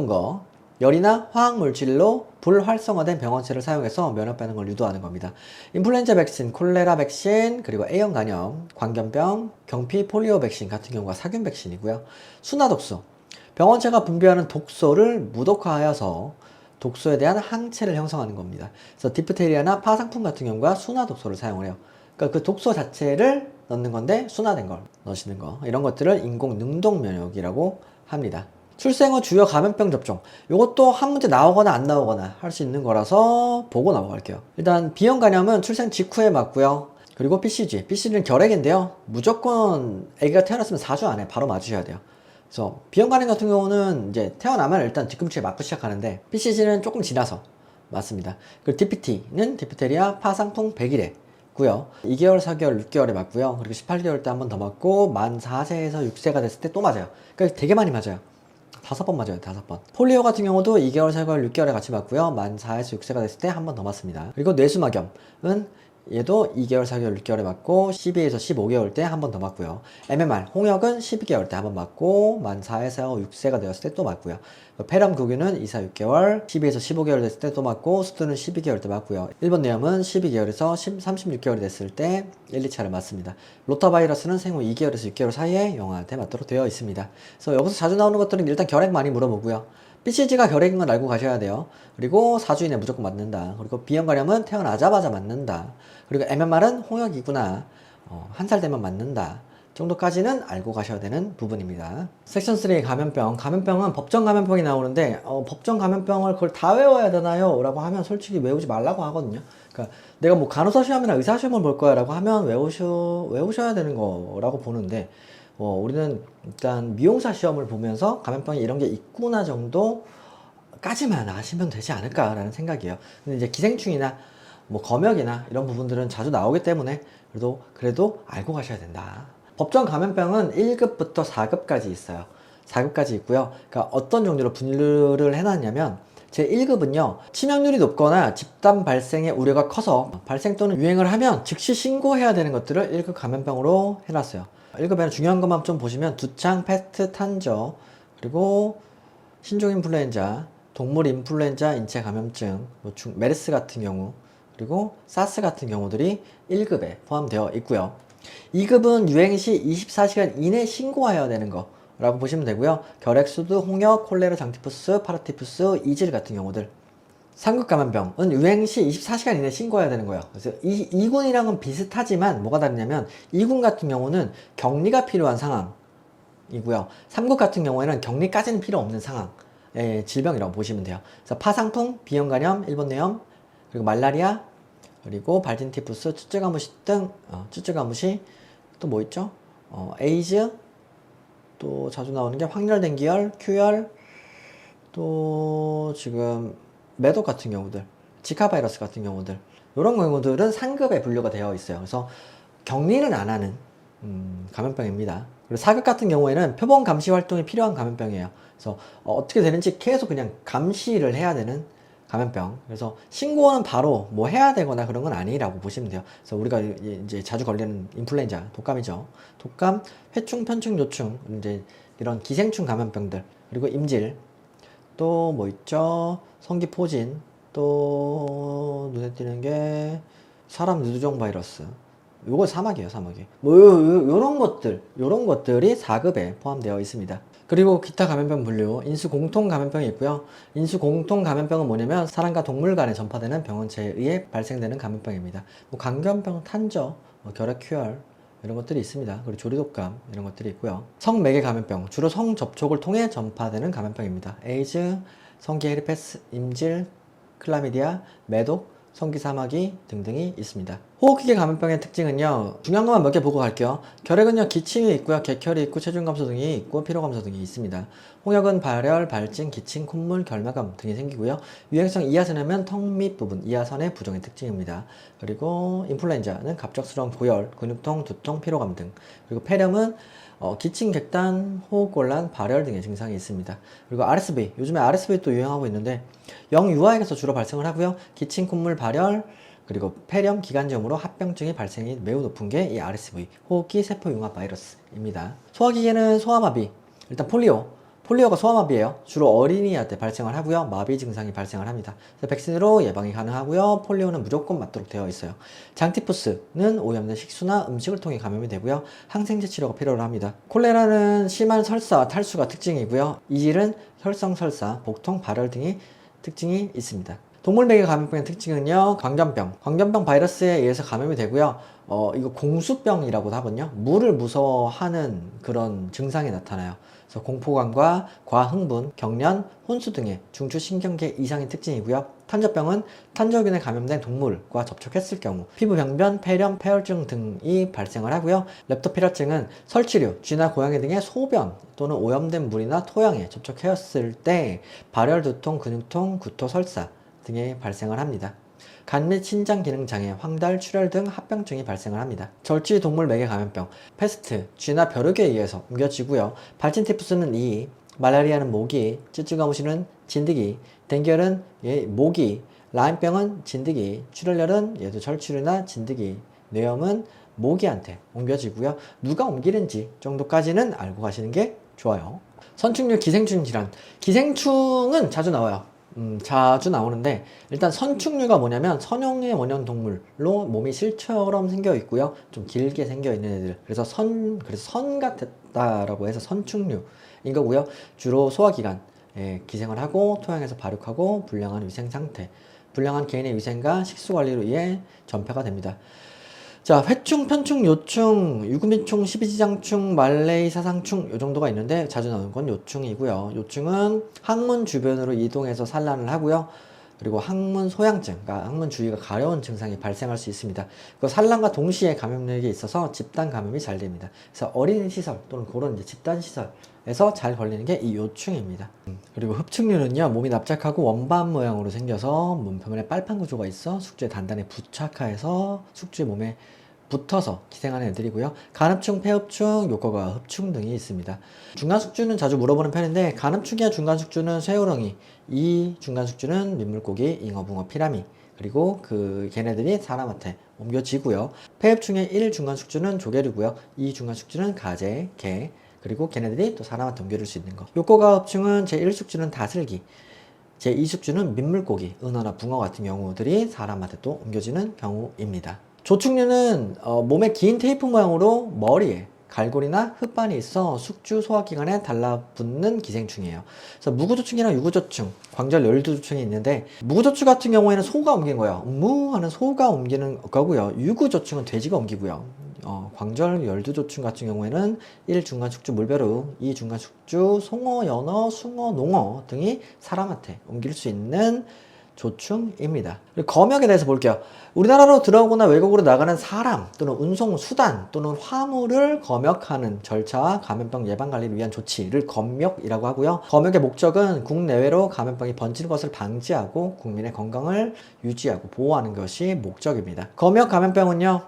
A: 거, 열이나 화학물질로 불활성화된 병원체를 사용해서 면역 반응을 유도하는 겁니다. 인플루엔자 백신, 콜레라 백신, 그리고 A형 간염, 광견병, 경피, 폴리오 백신 같은 경우가 살균 백신이고요. 순화독소, 병원체가 분비하는 독소를 무독화하여서 독소에 대한 항체를 형성하는 겁니다. 그래서 디프테리아나 파상풍 같은 경우가 순화독소를 사용을 해요. 그러니까 그 독소 자체를 넣는 건데 순화된 걸 넣으시는 거, 이런 것들을 인공 능동 면역이라고 합니다. 출생 후 주요 감염병 접종, 이것도 한 문제 나오거나 안 나오거나 할 수 있는 거라서 보고 넘어갈게요. 일단 B형 간염은 출생 직후에 맞고요. 그리고 BCG는 결핵인데요, 무조건 아기가 태어났으면 4주 안에 바로 맞으셔야 돼요. 그래서 B형 간염 같은 경우는 이제 태어나면 일단 뒤꿈치에 맞고 시작하는데, BCG는 조금 지나서 맞습니다. 그리고 DPT는 디프테리아 파상풍 100일에 고요. 2개월, 4개월, 6개월에 맞고요. 그리고 18개월 때 한 번 더 맞고, 만 4세에서 6세가 됐을 때 또 맞아요. 그러니까 되게 많이 맞아요. 5번 맞아요. 5번. 폴리오 같은 경우도 2개월, 4개월, 6개월에 같이 맞고요. 만 4에서 6세가 됐을 때 한 번 더 맞습니다. 그리고 뇌수막염은 얘도 2개월, 4개월, 6개월에 맞고 12에서 15개월 때 한 번 더 맞고요. MMR, 홍역은 12개월 때 한 번 맞고 만 4에서 6세가 되었을 때 또 맞고요. 폐렴구균은 2, 4, 6개월, 12에서 15개월 됐을 때 또 맞고, 수두는 12개월 때 맞고요. 일본 뇌염은 12개월에서 36개월이 됐을 때 1, 2차를 맞습니다. 로타바이러스는 생후 2개월에서 6개월 사이에 영아한테 맞도록 되어 있습니다. 그래서 여기서 자주 나오는 것들은 일단 결핵 많이 물어보고요. BCG가 결핵인 건 알고 가셔야 돼요. 그리고 4주 이내 무조건 맞는다. 그리고 B형 간염은 태어나자마자 맞는다. 그리고 MMR은 홍역이구나, 1살 되면 맞는다 정도까지는 알고 가셔야 되는 부분입니다. 섹션 3 감염병은 법정 감염병이 나오는데, 법정 감염병을 그걸 다 외워야 되나요? 라고 하면 솔직히 외우지 말라고 하거든요. 그러니까 내가 뭐 간호사 시험이나 의사 시험을 볼 거야 라고 하면 외우셔야 되는 거라고 보는데, 우리는 일단 미용사 시험을 보면서 감염병이 이런 게 있구나 정도까지만 아시면 되지 않을까라는 생각이에요. 근데 이제 기생충이나 뭐 검역이나 이런 부분들은 자주 나오기 때문에 그래도 알고 가셔야 된다. 법정 감염병은 1급부터 4급까지 있어요. 4급까지 있고요. 그러니까 어떤 종류로 분류를 해놨냐면, 제 1급은요, 치명률이 높거나 집단 발생의 우려가 커서 발생 또는 유행을 하면 즉시 신고해야 되는 것들을 1급 감염병으로 해놨어요. 1급에는 중요한 것만 좀 보시면 두창, 패스트, 탄저, 그리고 신종 인플루엔자, 동물 인플루엔자 인체 감염증, 메르스 같은 경우, 그리고 사스 같은 경우들이 1급에 포함되어 있고요. 2급은 유행 시 24시간 이내 신고해야 되는 거라고 보시면 되고요. 결핵수두, 홍역, 콜레라, 장티푸스, 파라티푸스, 이질 같은 경우들. 3급 감염병은 유행 시 24시간 이내 신고해야 되는 거예요. 그래서 2군이랑은 비슷하지만 뭐가 다르냐면, 2군 같은 경우는 격리가 필요한 상황이고요. 3급 같은 경우에는 격리까지는 필요 없는 상황의 질병이라고 보시면 돼요. 그래서 파상풍, B형 간염, 일본 뇌염, 그리고 말라리아, 그리고 발진티푸스, 쭈쭈가무시 등, 쭈쭈가무시, 또 뭐 있죠? 에이즈, 또 자주 나오는 게 확렬된 큐열, 또 지금 매독 같은 경우들, 지카 바이러스 같은 경우들, 이런 경우들은 상급에 분류가 되어 있어요. 그래서 격리는 안 하는 감염병입니다. 그리고 4급 같은 경우에는 표본 감시 활동이 필요한 감염병이에요. 그래서 어떻게 되는지 계속 그냥 감시를 해야 되는 감염병. 그래서 신고는 바로 뭐 해야 되거나 그런 건 아니라고 보시면 돼요. 그래서 우리가 이제 자주 걸리는 인플루엔자, 독감이죠. 독감, 회충, 편충, 요충, 이제 이런 기생충 감염병들, 그리고 임질, 또 뭐 있죠? 성기포진, 또 눈에 띄는 게 사람 누두종 바이러스. 요거 사막이에요, 사막이. 뭐 요런 것들이 4급에 포함되어 있습니다. 그리고 기타 감염병 분류, 인수 공통 감염병이 있고요. 인수 공통 감염병은 뭐냐면 사람과 동물 간에 전파되는 병원체에 의해 발생되는 감염병입니다. 뭐 광견병, 탄저, 결핵, 큐열 이런 것들이 있습니다. 그리고 조류독감 이런 것들이 있고요. 성매개 감염병, 주로 성접촉을 통해 전파되는 감염병입니다. 에이즈, 성기 헤르페스, 임질, 클라미디아, 매독, 성기사마귀 등등이 있습니다. 호흡기계 감염병의 특징은요, 중요한 것만 몇 개 보고 갈게요. 결핵은요, 기침이 있고요, 객혈이 있고, 체중 감소 등이 있고, 피로 감소 등이 있습니다. 홍역은 발열, 발진, 기침, 콧물, 결막암 등이 생기고요. 유행성 이하선염은 턱 밑 부분, 이하선의 부종의 특징입니다. 그리고 인플루엔자는 갑작스러운 고열, 근육통, 두통, 피로감 등. 그리고 폐렴은 기침, 객단, 호흡곤란, 발열 등의 증상이 있습니다. 그리고 RSV, 요즘에 RSV 또 유행하고 있는데 영유아에게서 주로 발생을 하고요. 기침, 콧물, 발열, 그리고 폐렴, 기관지염으로 합병증의 발생이 매우 높은 게 이 RSV, 호흡기 세포융합 바이러스입니다. 소화기계는 소아마비, 일단 폴리오가 소아마비예요. 주로 어린이한테 발생을 하고요. 마비 증상이 발생을 합니다. 그래서 백신으로 예방이 가능하고요. 폴리오는 무조건 맞도록 되어 있어요. 장티푸스는 오염된 식수나 음식을 통해 감염이 되고요. 항생제 치료가 필요로 합니다. 콜레라는 심한 설사와 탈수가 특징이고요. 이질은 혈성 설사, 복통, 발열 등이 특징이 있습니다. 동물매개 감염병의 특징은요, 광견병 바이러스에 의해서 감염이 되고요. 이거 공수병이라고도 하거든요. 물을 무서워하는 그런 증상이 나타나요. 그래서 공포감과 과흥분, 경련, 혼수 등의 중추신경계 이상의 특징이고요. 탄저병은 탄저균에 감염된 동물과 접촉했을 경우 피부 병변, 폐렴, 폐혈증 등이 발생을 하고요. 렙토피라증은 설치류, 쥐나 고양이 등의 소변 또는 오염된 물이나 토양에 접촉했을 때 발열, 두통, 근육통, 구토, 설사 등의 발생을 합니다. 간 및 신장 기능 장애, 황달, 출혈 등 합병증이 발생을 합니다. 절지 동물 매개 감염병, 패스트, 쥐나 벼룩에 의해서 옮겨지고요. 발진티푸스는 이, 말라리아는 모기, 쯔쯔가무시는 진드기, 댕기열은 모기, 라임병은 진드기, 출혈열은 얘도 절치류나 진드기, 뇌염은 모기한테 옮겨지고요. 누가 옮기는지 정도까지는 알고 가시는 게 좋아요. 선충류 기생충 질환, 기생충은 자주 나와요. 자주 나오는데, 일단 선충류가 뭐냐면 선형의 원형 동물로 몸이 실처럼 생겨 있고요. 좀 길게 생겨 있는 애들. 그래서 선 같았다라고 해서 선충류인 거고요. 주로 소화기관에 기생을 하고 토양에서 발육하고 불량한 위생 상태, 불량한 개인의 위생과 식수 관리로 의해 전파가 됩니다. 자, 회충, 편충, 요충, 유구민충, 십이지장충, 말레이 사상충 요 정도가 있는데 자주 나오는 건 요충이고요. 요충은 항문 주변으로 이동해서 산란을 하고요. 그리고 항문 소양증, 그러니까 항문 주위가 가려운 증상이 발생할 수 있습니다. 그 산란과 동시에 감염력이 있어서 집단 감염이 잘 됩니다. 그래서 어린이 시설 또는 그런 이제 집단 시설에서 잘 걸리는 게 이 요충입니다. 그리고 흡충류는요, 몸이 납작하고 원반 모양으로 생겨서 몸표면에 빨판 구조가 있어 숙주에 단단히 부착해서 숙주의 몸에 붙어서 기생하는 애들이고요. 간흡충, 폐흡충, 요거가 흡충 등이 있습니다. 중간숙주는 자주 물어보는 편인데, 간흡충이나 중간숙주는 쇠우렁이, 이 중간숙주는 민물고기, 잉어, 붕어, 피라미, 그리고 걔네들이 사람한테 옮겨지고요. 폐흡충의 1 중간숙주는 조개류고요. 2 중간숙주는 가재, 게, 그리고 걔네들이 또 사람한테 옮겨줄 수 있는 거. 요거가 흡충은 제1숙주는 다슬기, 제2숙주는 민물고기, 은어나 붕어 같은 경우들이 사람한테 또 옮겨지는 경우입니다. 조충류는 몸에 긴 테이프 모양으로 머리에 갈고리나 흙반이 있어 숙주 소화기관에 달라붙는 기생충이에요. 그래서 무구조충이랑 유구조충, 광절 열두조충이 있는데, 무구조충 같은 경우에는 소가 옮기는 거예요. 하는 소가 옮기는 거고요. 유구조충은 돼지가 옮기고요. 광절 열두조충 같은 경우에는 1 중간숙주 물벼룩, 2 중간숙주 송어, 연어, 숭어, 농어 등이 사람한테 옮길 수 있는 조충입니다. 검역에 대해서 볼게요. 우리나라로 들어오거나 외국으로 나가는 사람 또는 운송 수단 또는 화물을 검역하는 절차와 감염병 예방 관리를 위한 조치를 검역이라고 하고요. 검역의 목적은 국내외로 감염병이 번지는 것을 방지하고 국민의 건강을 유지하고 보호하는 것이 목적입니다. 검역 감염병은요,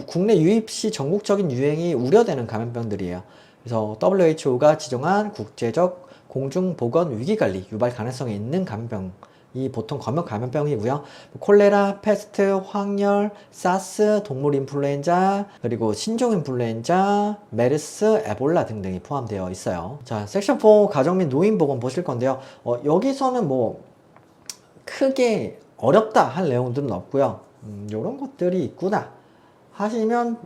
A: 국내 유입 시 전국적인 유행이 우려되는 감염병들이에요. 그래서 WHO가 지정한 국제적 공중보건 위기관리 유발 가능성이 있는 감염병, 이 보통 검역 감염병이고요. 콜레라, 패스트, 황열, 사스, 동물 인플루엔자, 그리고 신종 인플루엔자, 메르스, 에볼라 등등이 포함되어 있어요. 자, 섹션 4 가정 및 노인 보건 보실 건데요. 여기서는 뭐 크게 어렵다 할 내용들은 없고요. 이런 것들이 있구나 하시면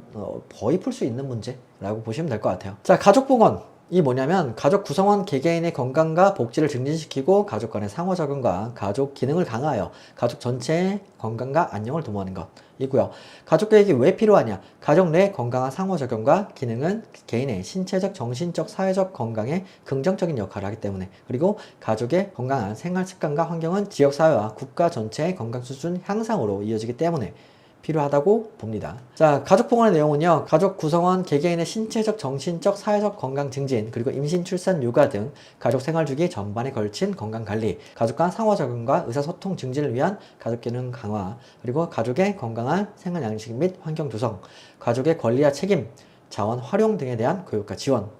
A: 거의 풀 수 있는 문제라고 보시면 될 것 같아요. 자, 가족 보건. 이 뭐냐면 가족 구성원 개개인의 건강과 복지를 증진시키고 가족 간의 상호작용과 가족 기능을 강화하여 가족 전체의 건강과 안녕을 도모하는 것이고요. 가족 계획이 왜 필요하냐? 가족 내 건강한 상호작용과 기능은 개인의 신체적, 정신적, 사회적 건강에 긍정적인 역할을 하기 때문에, 그리고 가족의 건강한 생활 습관과 환경은 지역 사회와 국가 전체의 건강 수준 향상으로 이어지기 때문에 필요하다고 봅니다. 자, 가족 보건의 내용은요, 가족 구성원 개개인의 신체적, 정신적, 사회적 건강 증진, 그리고 임신, 출산, 육아 등 가족 생활 주기 전반에 걸친 건강 관리, 가족 간 상호작용과 의사소통 증진을 위한 가족 기능 강화, 그리고 가족의 건강한 생활 양식 및 환경 조성, 가족의 권리와 책임, 자원 활용 등에 대한 교육과 지원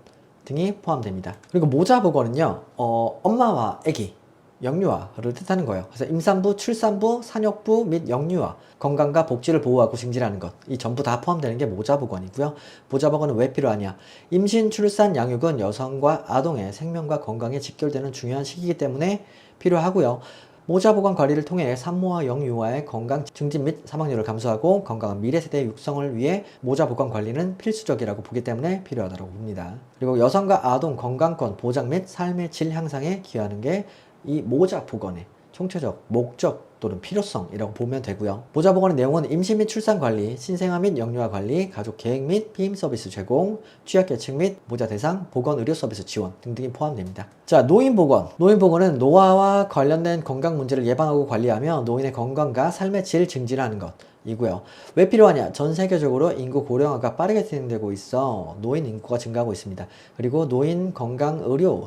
A: 등이 포함됩니다. 그리고 모자 보건은요, 엄마와 아기, 영유아를 뜻하는 거예요. 그래서 임산부, 출산부, 산욕부 및 영유아, 건강과 복지를 보호하고 증진하는 것, 이 전부 다 포함되는 게 모자보건이고요. 모자보건은 왜 필요하냐? 임신, 출산, 양육은 여성과 아동의 생명과 건강에 직결되는 중요한 시기이기 때문에 필요하고요. 모자보건 관리를 통해 산모와 영유아의 건강 증진 및 사망률을 감소하고 건강한 미래 세대의 육성을 위해 모자보건 관리는 필수적이라고 보기 때문에 필요하다고 봅니다. 그리고 여성과 아동 건강권 보장 및 삶의 질 향상에 기여하는 게 이 모자보건의 총체적 목적 또는 필요성이라고 보면 되고요. 모자보건의 내용은 임신 및 출산 관리, 신생아 및 영유아 관리, 가족 계획 및 피임 서비스 제공, 취약계층 및 모자 대상 보건 의료 서비스 지원 등등이 포함됩니다. 자, 노인보건. 노인보건은 노화와 관련된 건강 문제를 예방하고 관리하며 노인의 건강과 삶의 질 증진하는 것 이고요. 왜 필요하냐? 전 세계적으로 인구 고령화가 빠르게 진행되고 있어 노인 인구가 증가하고 있습니다. 그리고 노인 건강 의료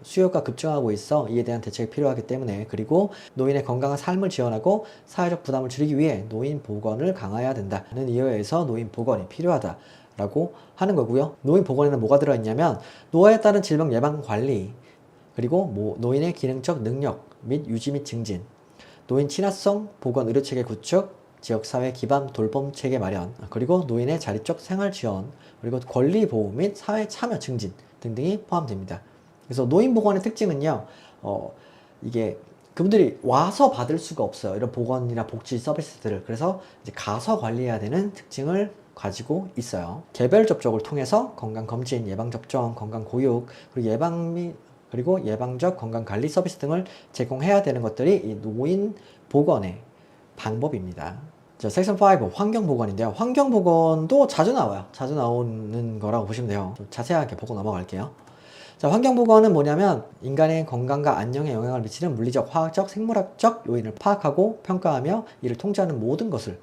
A: 수요가 급증하고 있어 이에 대한 대책이 필요하기 때문에, 그리고 노인의 건강한 삶을 지원하고 사회적 부담을 줄이기 위해 노인 보건을 강화해야 된다는 이유에서 노인 보건이 필요하다라고 하는 거고요. 노인 보건에는 뭐가 들어있냐면 노화에 따른 질병 예방 관리, 그리고 노인의 기능적 능력 및 유지 및 증진, 노인 친화성 보건 의료 체계 구축, 지역사회 기반 돌봄 체계 마련, 그리고 노인의 자립적 생활 지원, 그리고 권리 보호 및 사회 참여 증진 등등이 포함됩니다. 그래서 노인 보건의 특징은요, 이게 그분들이 와서 받을 수가 없어요. 이런 보건이나 복지 서비스들을. 그래서 이제 가서 관리해야 되는 특징을 가지고 있어요. 개별 접촉을 통해서 건강검진, 예방접종, 건강교육, 그리고 예방적 건강관리 서비스 등을 제공해야 되는 것들이 이 노인 보건의 방법입니다. 자, 섹션 5 환경보건인데요. 환경보건도 자주 나와요. 자주 나오는 거라고 보시면 돼요. 좀 자세하게 보고 넘어갈게요. 자, 환경보건은 뭐냐면 인간의 건강과 안녕에 영향을 미치는 물리적, 화학적, 생물학적 요인을 파악하고 평가하며 이를 통제하는 모든 것을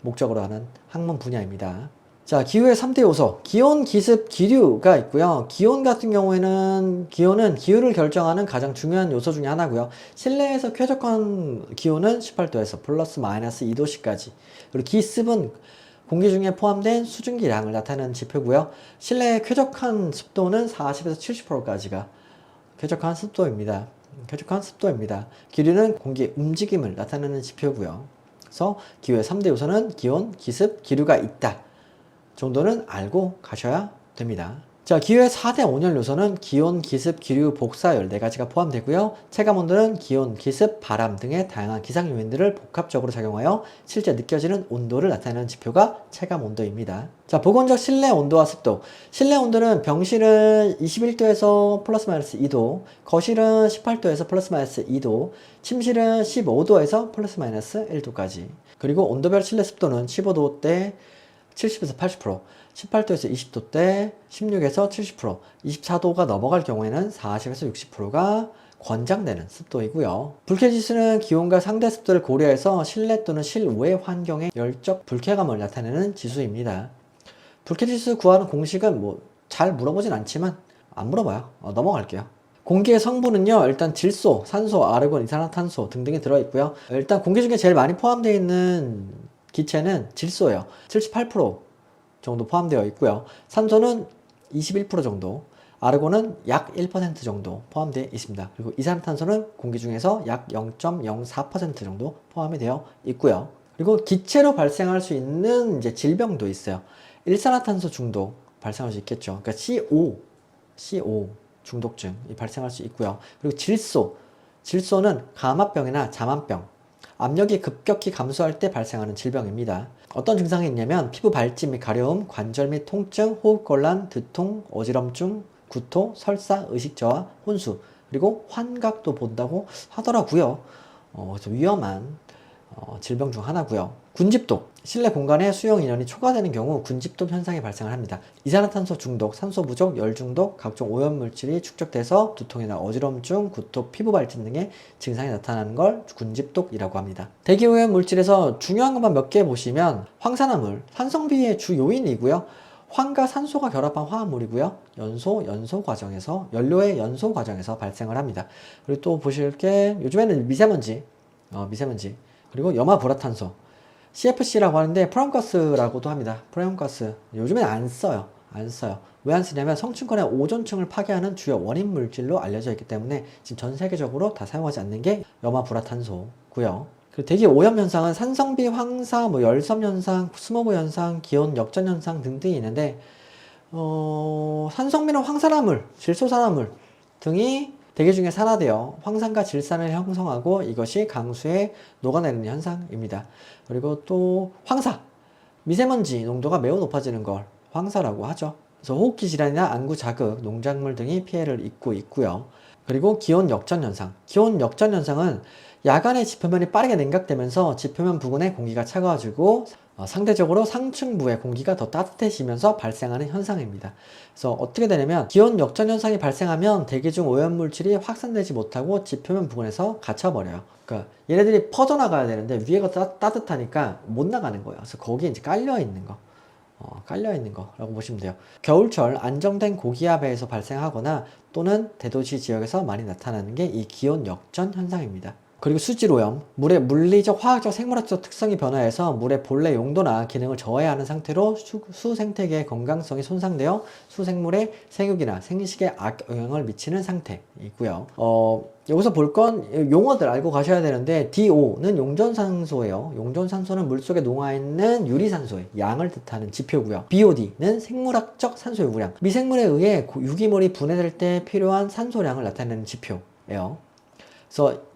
A: 목적으로 하는 학문 분야입니다. 자, 기후의 3대 요소, 기온, 기습, 기류가 있고요. 기온 같은 경우에는 기온은 기후를 결정하는 가장 중요한 요소 중에 하나고요. 실내에서 쾌적한 기온은 18도에서 플러스 마이너스 2도씨까지. 그리고 기습은 공기 중에 포함된 수증기량을 나타내는 지표고요. 실내의 쾌적한 습도는 40에서 70%까지가 쾌적한 습도입니다. 기류는 공기의 움직임을 나타내는 지표고요. 그래서 기후의 3대 요소는 기온, 기습, 기류가 있다 정도는 알고 가셔야 됩니다. 자, 기후의 4대 온열 요소는 기온, 기습, 기류, 복사열 4가지가 포함되고요. 체감온도는 기온, 기습, 바람 등의 다양한 기상 요인들을 복합적으로 작용하여 실제 느껴지는 온도를 나타내는 지표가 체감온도입니다. 자, 보건적 실내 온도와 습도. 실내 온도는 병실은 21도에서 플러스 마이너스 2도, 거실은 18도에서 플러스 마이너스 2도, 침실은 15도에서 플러스 마이너스 1도까지. 그리고 온도별 실내 습도는 15도대 70에서 80%, 18도에서 20도대 16에서 70%, 24도가 넘어갈 경우에는 40에서 60%가 권장되는 습도이고요. 불쾌지수는 기온과 상대 습도를 고려해서 실내 또는 실외 환경의 열적 불쾌감을 나타내는 지수입니다. 불쾌지수 구하는 공식은 잘 물어보진 않지만 안 물어봐요. 넘어갈게요. 공기의 성분은요, 일단 질소, 산소, 아르곤, 이산화탄소 등등이 들어있고요. 일단 공기 중에 제일 많이 포함되어 있는 기체는 질소예요. 78% 정도 포함되어 있고요. 산소는 21% 정도, 아르곤은 약 1% 정도 포함되어 있습니다. 그리고 이산화탄소는 공기 중에서 약 0.04% 정도 포함이 되어 있고요. 그리고 기체로 발생할 수 있는 이제 질병도 있어요. 일산화탄소 중독 발생할 수 있겠죠. 그러니까 CO 중독증이 발생할 수 있고요. 그리고 질소는 감압병이나 자만병, 압력이 급격히 감소할 때 발생하는 질병입니다. 어떤 증상이 있냐면 피부 발진 및 가려움, 관절 및 통증, 호흡곤란, 두통, 어지럼증, 구토, 설사, 의식저하, 혼수, 그리고 환각도 본다고 하더라고요. 좀 위험한 질병 중 하나고요. 군집독, 실내 공간에 수용 인원이 초과되는 경우 군집독 현상이 발생을 합니다. 이산화탄소 중독, 산소 부족, 열 중독, 각종 오염물질이 축적돼서 두통이나 어지럼증, 구토, 피부 발진 등의 증상이 나타나는 걸 군집독이라고 합니다. 대기오염 물질에서 중요한 것만 몇 개 보시면 황산화물, 산성비의 주 요인이고요. 황과 산소가 결합한 화합물이고요. 연료의 연소 과정에서 발생을 합니다. 그리고 또 보실 게 요즘에는 미세먼지, 그리고 염화불화탄소, CFC라고 하는데 프라운가스라고도 합니다. 프라운가스 요즘엔 안 써요. 안 써요. 왜 안 쓰냐면 성층권의 오존층을 파괴하는 주요 원인 물질로 알려져 있기 때문에 지금 전 세계적으로 다 사용하지 않는 게 염화불화탄소고요. 그리고 대기 오염 현상은 산성비, 황사, 뭐 열섬 현상, 스모그 현상, 기온 역전 현상 등등이 있는데 산성비는 황산화물, 질소산화물 등이 대기 중에 산화되어 황산과 질산을 형성하고 이것이 강수에 녹아내리는 현상입니다. 그리고 또 황사, 미세먼지 농도가 매우 높아지는 걸 황사라고 하죠. 그래서 호흡기 질환이나 안구 자극, 농작물 등이 피해를 입고 있고요. 그리고 기온 역전 현상. 기온 역전 현상은 야간에 지표면이 빠르게 냉각되면서 지표면 부근의 공기가 차가워지고 상대적으로 상층부의 공기가 더 따뜻해지면서 발생하는 현상입니다. 그래서 어떻게 되냐면 기온 역전 현상이 발생하면 대기 중 오염물질이 확산되지 못하고 지표면 부근에서 갇혀버려요. 그러니까 얘네들이 퍼져나가야 되는데 위에가 따뜻하니까 못 나가는 거예요. 그래서 거기에 이제 깔려있는 거라고 보시면 돼요. 겨울철 안정된 고기압에서 발생하거나 또는 대도시 지역에서 많이 나타나는 게 이 기온 역전 현상입니다. 그리고 수질오염, 물의 물리적, 화학적, 생물학적 특성이 변화해서 물의 본래 용도나 기능을 저해하는 상태로 수생태계의 건강성이 손상되어 수생물의 생육이나 생식에 악영향을 미치는 상태이고요. 여기서 볼 건 용어들 알고 가셔야 되는데 DO는 용존산소예요. 용존산소는 물속에 녹아있는 유리산소의 양을 뜻하는 지표고요. BOD는 생물학적 산소 요구량, 미생물에 의해 유기물이 분해될 때 필요한 산소량을 나타내는 지표예요. 그래서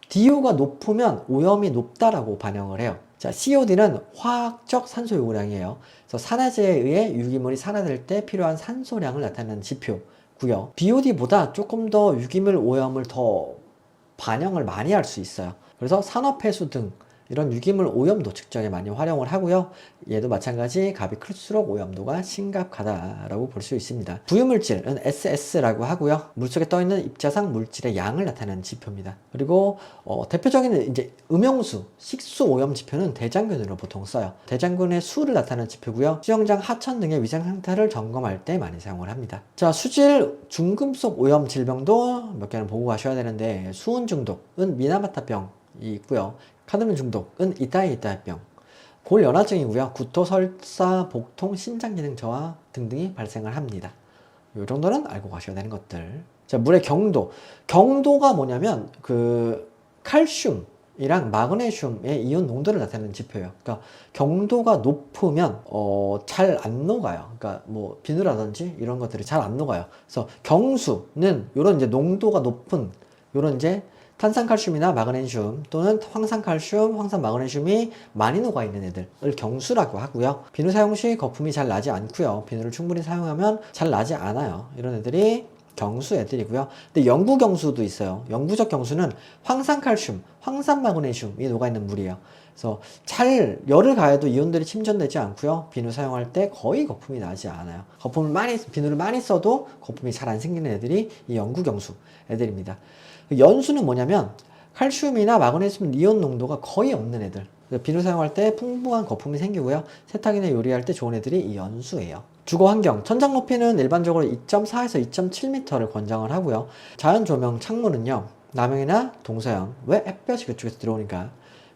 A: DO가 높으면 오염이 높다라고 반영을 해요. 자, COD는 화학적 산소 요구량이에요. 그래서 산화제에 의해 유기물이 산화될 때 필요한 산소량을 나타내는 지표고요. BOD보다 조금 더 유기물 오염을 더 반영을 많이 할 수 있어요. 그래서 산업폐수 등 이런 유기물 오염도 측정에 많이 활용을 하고요. 얘도 마찬가지 값이 클수록 오염도가 심각하다라고 볼 수 있습니다. 부유물질은 SS라고 하고요. 물속에 떠있는 입자상 물질의 양을 나타내는 지표입니다. 그리고 대표적인 이제 음용수, 식수 오염 지표는 대장균으로 보통 써요. 대장균의 수를 나타내는 지표고요. 수영장 하천 등의 위생 상태를 점검할 때 많이 사용을 합니다. 자, 수질 중금속 오염 질병도 몇 개는 보고 가셔야 되는데 수은 중독은 미나마타병이 있고요. 카드뮴 중독은 이타이이타병, 골연화증이고요. 구토, 설사, 복통, 신장기능 저하 등등이 발생을 합니다. 이 정도는 알고 가셔야 되는 것들. 자, 물의 경도. 경도가 뭐냐면 그 칼슘이랑 마그네슘의 이온 농도를 나타내는 지표예요. 그러니까 경도가 높으면 잘 안 녹아요. 그러니까 뭐 비누라든지 이런 것들이 잘 안 녹아요. 그래서 경수는 이런 이제 농도가 높은 이런 이제 탄산칼슘이나 마그네슘 또는 황산칼슘, 황산마그네슘이 많이 녹아있는 애들을 경수라고 하고요. 비누 사용 시 거품이 잘 나지 않고요. 비누를 충분히 사용하면 잘 나지 않아요. 이런 애들이 경수 애들이고요. 근데 영구 경수도 있어요. 영구적 경수는 황산칼슘, 황산마그네슘이 녹아있는 물이에요. 그래서 잘 열을 가해도 이온들이 침전되지 않고요. 비누 사용할 때 거의 거품이 나지 않아요. 비누를 많이 써도 거품이 잘 안 생기는 애들이 이 영구 경수 애들입니다. 연수는 뭐냐면 칼슘이나 마그네슘 이온 농도가 거의 없는 애들. 비누 사용할 때 풍부한 거품이 생기고요. 세탁이나 요리할 때 좋은 애들이 이 연수예요. 주거 환경. 천장 높이는 일반적으로 2.4에서 2.7m를 권장을 하고요. 자연 조명 창문은요. 남향이나 동서양. 왜? 햇볕이 그쪽에서 들어오니까.